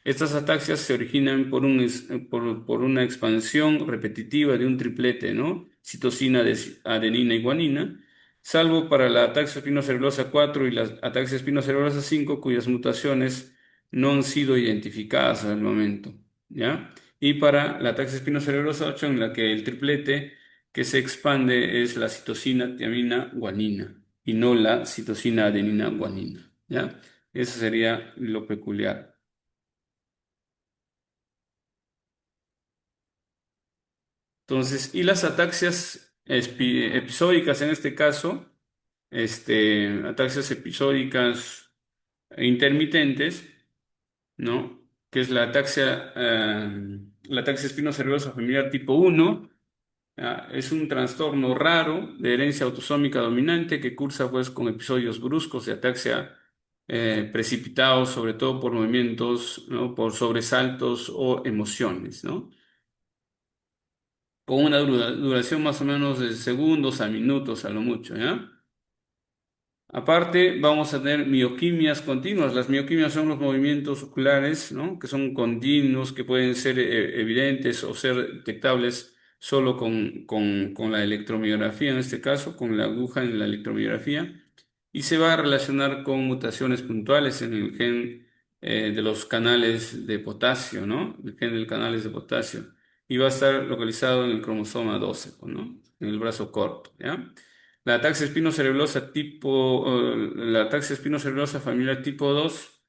Speaker 1: Estas ataxias se originan por una expansión repetitiva de un triplete, ¿no? Citosina, adenina y guanina, salvo para la ataxia espinocerebrosa 4 y la ataxia espinocerebrosa 5, cuyas mutaciones no han sido identificadas al momento, ¿ya? Y para la ataxia espinocerebrosa 8, en la que el triplete que se expande es la citosina, tiamina, guanina y no la citosina, adenina, guanina, ¿ya? Eso sería lo peculiar. Entonces, y las ataxias episódicas en este caso, ataxias episódicas intermitentes, ¿no? Que es la ataxia espinocerebrosa familiar tipo uno. Es un trastorno raro de herencia autosómica dominante que cursa pues con episodios bruscos de ataxia precipitados sobre todo por movimientos, ¿no? Por sobresaltos o emociones, ¿no? Con una duración más o menos de segundos a minutos a lo mucho, ¿ya? Aparte, vamos a tener mioquimias continuas. Las mioquimias son los movimientos oculares, ¿no? Que son continuos, que pueden ser evidentes o ser detectables solo con la electromiografía, en este caso, con la aguja en la electromiografía. Y se va a relacionar con mutaciones puntuales en el gen de los canales de potasio, ¿no? El gen de canales de potasio. Y va a estar localizado en el cromosoma 12, ¿no? En el brazo corto, ¿ya? La ataxia espinocerebrosa familiar tipo 2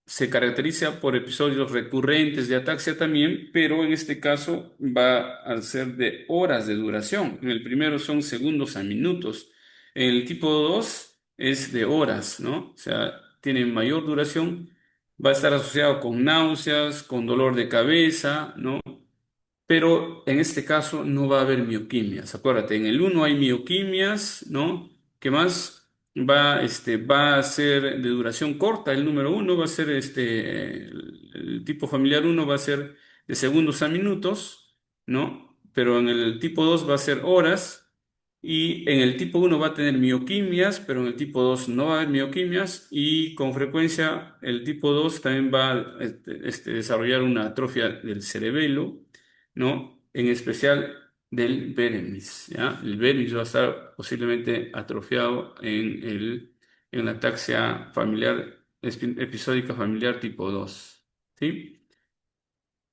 Speaker 1: se caracteriza por episodios recurrentes de ataxia también, pero en este caso va a ser de horas de duración. En el primero son segundos a minutos. En el tipo 2 es de horas, ¿no? O sea, tiene mayor duración va a estar asociado con náuseas, con dolor de cabeza, ¿no? Pero en este caso no va a haber mioquimias. Acuérdate, en el uno hay mioquimias, ¿no? ¿Qué más? Va a ser de duración corta. El número uno va a ser el tipo familiar uno va a ser de segundos a minutos, ¿no? Pero en el tipo 2 va a ser horas. Y en el tipo uno va a tener mioquimias, pero en el tipo 2 no va a haber mioquimias. Y con frecuencia el tipo 2 también va a desarrollar una atrofia del cerebelo, ¿no? En especial del Bérenis, ¿ya? El Bérenis va a estar posiblemente atrofiado en la ataxia familiar, episódica familiar tipo 2, ¿sí?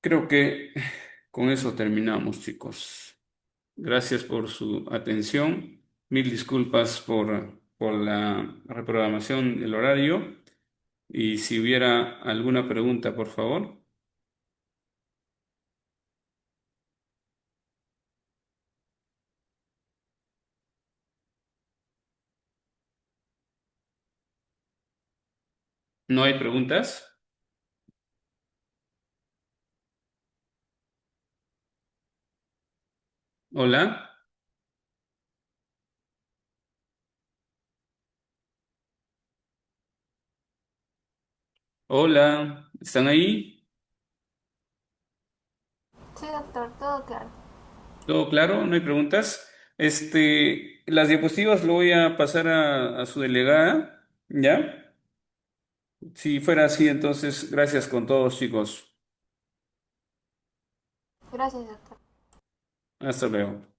Speaker 1: Creo que con eso terminamos, chicos. Gracias por su atención. Mil disculpas por la reprogramación del horario. Y si hubiera alguna pregunta, por favor. ¿No hay preguntas? Hola. Hola. ¿Están ahí?
Speaker 4: Sí, doctor, todo claro.
Speaker 1: ¿Todo claro? ¿No hay preguntas? Las diapositivas lo voy a pasar a su delegada, ¿ya? Si fuera así, entonces, gracias con todos, chicos.
Speaker 4: Gracias, doctor.
Speaker 1: Hasta luego.